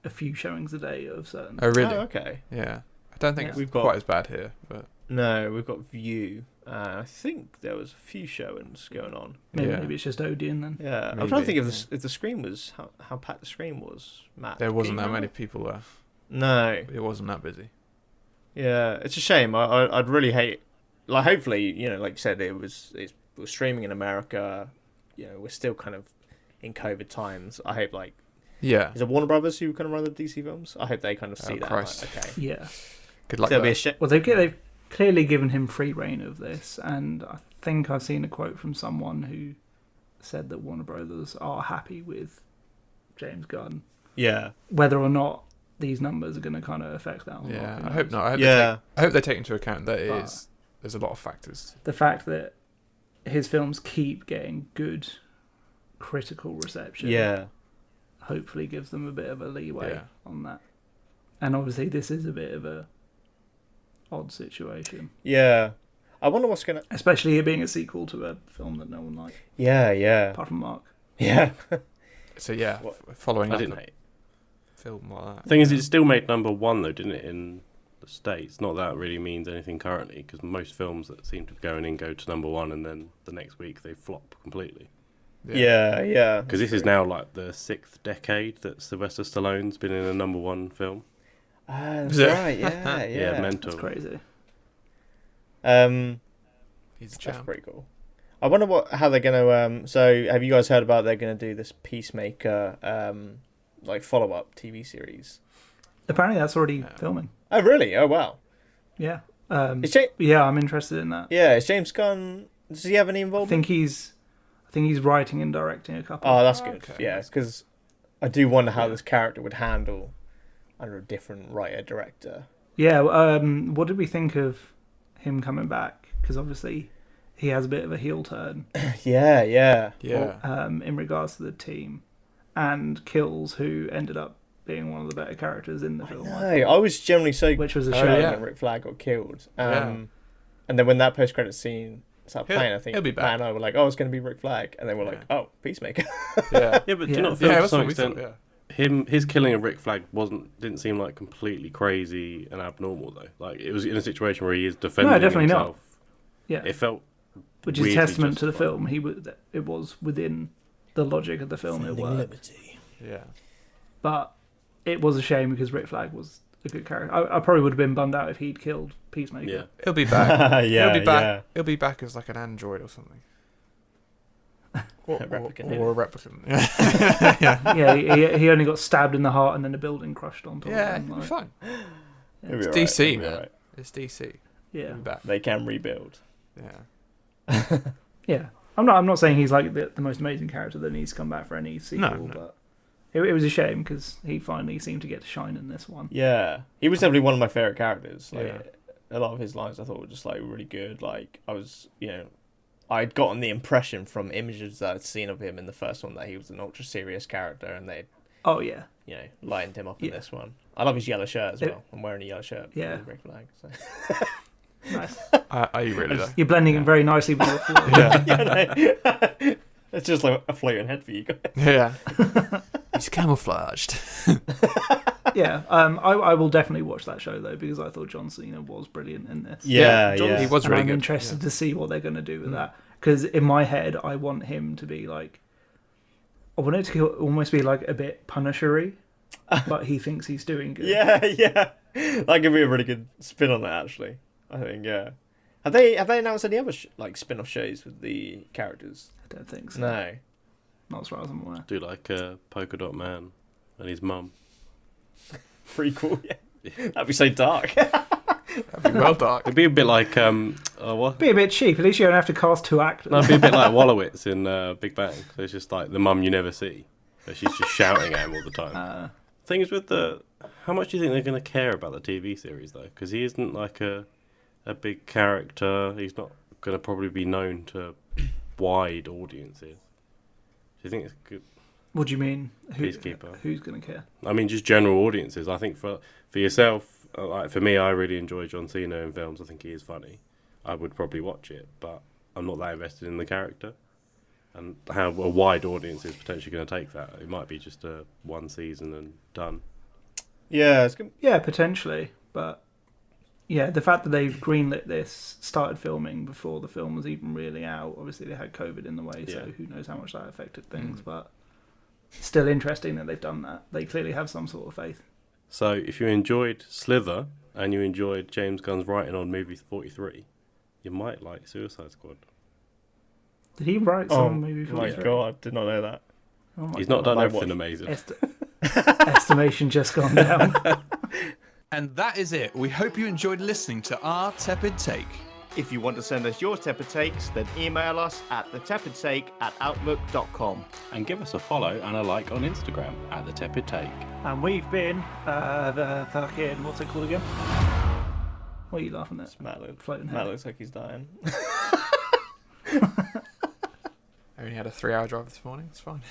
a few showings a day of certain. Oh really? Oh, okay. Yeah, I don't think We've it's got- quite as bad here, but No, we've got View. I think there was a few showings going on. Maybe it's just Odeon then. Yeah, I'm Maybe, trying to think if the screen was how packed the screen was. Matt, there wasn't can you that many remember? people there. No. It wasn't that busy. Yeah, it's a shame. I'd really hate. Like, hopefully, like you said, it was streaming in America. We're still kind of in COVID times. I hope Yeah. is it Warner Brothers who kind of run the DC films? I hope they kind of see that. Christ. Like, okay. Yeah. Good luck. There'll be a With that. shit. Well, they've clearly given him free reign of this, and I think I've seen a quote from someone who said that Warner Brothers are happy with James Gunn. Yeah. Whether or not these numbers are going to kind of affect that. Or Yeah, not, who I hope knows? not. I hope they take into account that there's a lot of factors. The fact that his films keep getting good critical reception, Yeah. hopefully gives them a bit of a leeway Yeah. on that. And obviously, this is a bit of a odd situation, Yeah. I wonder what's gonna. especially it being a sequel to a film that no one liked, Yeah. apart from Mark. Yeah. So yeah, What? following I up didn't a hate. film like that. Thing is, it still made number one though, didn't it, in the States? Not that really means anything currently, because most films that seem to be going in go to number one, and then the next week they flop completely. Yeah. Because this is now like the 6th decade that Sylvester Stallone's been in a number one film. That's Yeah. right. Yeah. Yeah, mental. That's crazy. He's a That's champ. pretty cool. I wonder how they're gonna. So, have you guys heard about they're gonna do this Peacemaker follow up TV series? Apparently, that's already filming. Oh, really? Oh, wow. Yeah. Is James, Yeah, I'm interested in that. yeah, is James Gunn? Does he have any I involvement? think he's writing and directing a couple. Oh, that's good. Okay. Yeah, because I do wonder how this character would handle under a different writer director. Yeah. What did we think of him coming back? Because obviously, he has a bit of a heel turn. Yeah. Yeah. In regards to the team, and kills who ended up being one of the better characters in the film. No, I was generally so. Which was a shocked shame. yeah. when Rick Flag got killed. Yeah. And then when that post-credit scene started He'll- playing, I think he'll be back. Matt and I were like, "Oh, it's going to be Rick Flag," and then we're like, "Oh, Peacemaker." Yeah. Yeah, but do Yeah. you not feel Yeah, to that's some what we thought. extent Yeah. his killing of Rick Flag didn't seem like completely crazy and abnormal though. Like it was in a situation where he is defending definitely not. himself. Yeah. It felt Which is weirdly testament to the justified. film. It was within the logic of the film. It worked. Yeah. But it was a shame because Rick Flag was a good character. I probably would have been bummed out if he'd killed Peacemaker. Yeah. He'll be back. Yeah, He'll be back. yeah. He'll be back as like an android or something. Or A replicant. Or a replicant. Yeah. Yeah, he only got stabbed in the heart and then a building crushed onto Yeah, him. it'll be like, fun. It'll be It's alright, DC, it'll be man. alright. It's DC. yeah, He'll be back. They can rebuild. Yeah. yeah. I'm not saying he's like the most amazing character that needs to come back for any sequel, No. but it was a shame because he finally seemed to get to shine in this one. Yeah, he was definitely one of my favorite characters. Like, Yeah. a lot of his lines I thought were just like really good. Like I was, I'd gotten the impression from images that I'd seen of him in the first one that he was an ultra serious character, and they, Oh yeah, lightened him up in Yeah. this one. I love his yellow shirt as It- well. I'm wearing a yellow shirt. Yeah. with Rick Flag. So. nice. Are you really though? You're blending in very nicely with your floor. Yeah. It's just like a floating head for you guys. Yeah. He's camouflaged. Yeah, I will definitely watch that show though because I thought John Cena was brilliant in this. Yeah, John- yeah. He was And really I'm good. interested to see what they're going to do with that because in my head I want him to be like, I want it to almost be like a bit Punisher-y, but he thinks he's doing good. Yeah. That could be a really good spin on that, actually. I think, yeah. Have they announced any other spin-off shows with the characters? I don't think so. No. Not as far as I'm aware. Do like Polka Dot Man and his mum. Prequel, yeah. That'd be so dark. That'd be well dark. It'd be a bit like what? Be a bit cheap. At least you don't have to cast 2 actors. No, it'd be a bit like Wallowitz in Big Bang. So it's just like the mum you never see, but she's just shouting at him all the time. Thing is with how much do you think they're going to care about the TV series though? Because he isn't like a big character. He's not going to probably be known to wide audiences. Do you think it's good? What do you mean? Peacekeeper. Who's going to care? I mean, just general audiences. I think for yourself, like for me, I really enjoy John Cena in films. I think he is funny. I would probably watch it, but I'm not that invested in the character. And how a wide audience is potentially going to take that. It might be just a 1 season and done. Yeah, it's good. Yeah, potentially. But yeah, the fact that they've greenlit this, started filming before the film was even really out. Obviously, they had COVID in the way, so who knows how much that affected things. But still interesting that they've done that. They clearly have some sort of faith. So if you enjoyed Slither and you enjoyed James Gunn's writing on movie 43, you might like Suicide Squad. Did he write some movie 43? Oh my god, did not know that. Oh my He's God. not done everything amazing. Estimation just gone down. And that is it. We hope you enjoyed listening to our Tepid Take. If you want to send us your tepid takes, then email us at thetepidtake@outlook.com. And give us a follow and a like on Instagram at The Tepid Take. And we've been the fucking, what's it called again? What are you laughing at? Matt Floating head. Matt looks like he's dying. I only had a 3-hour drive this morning. It's fine.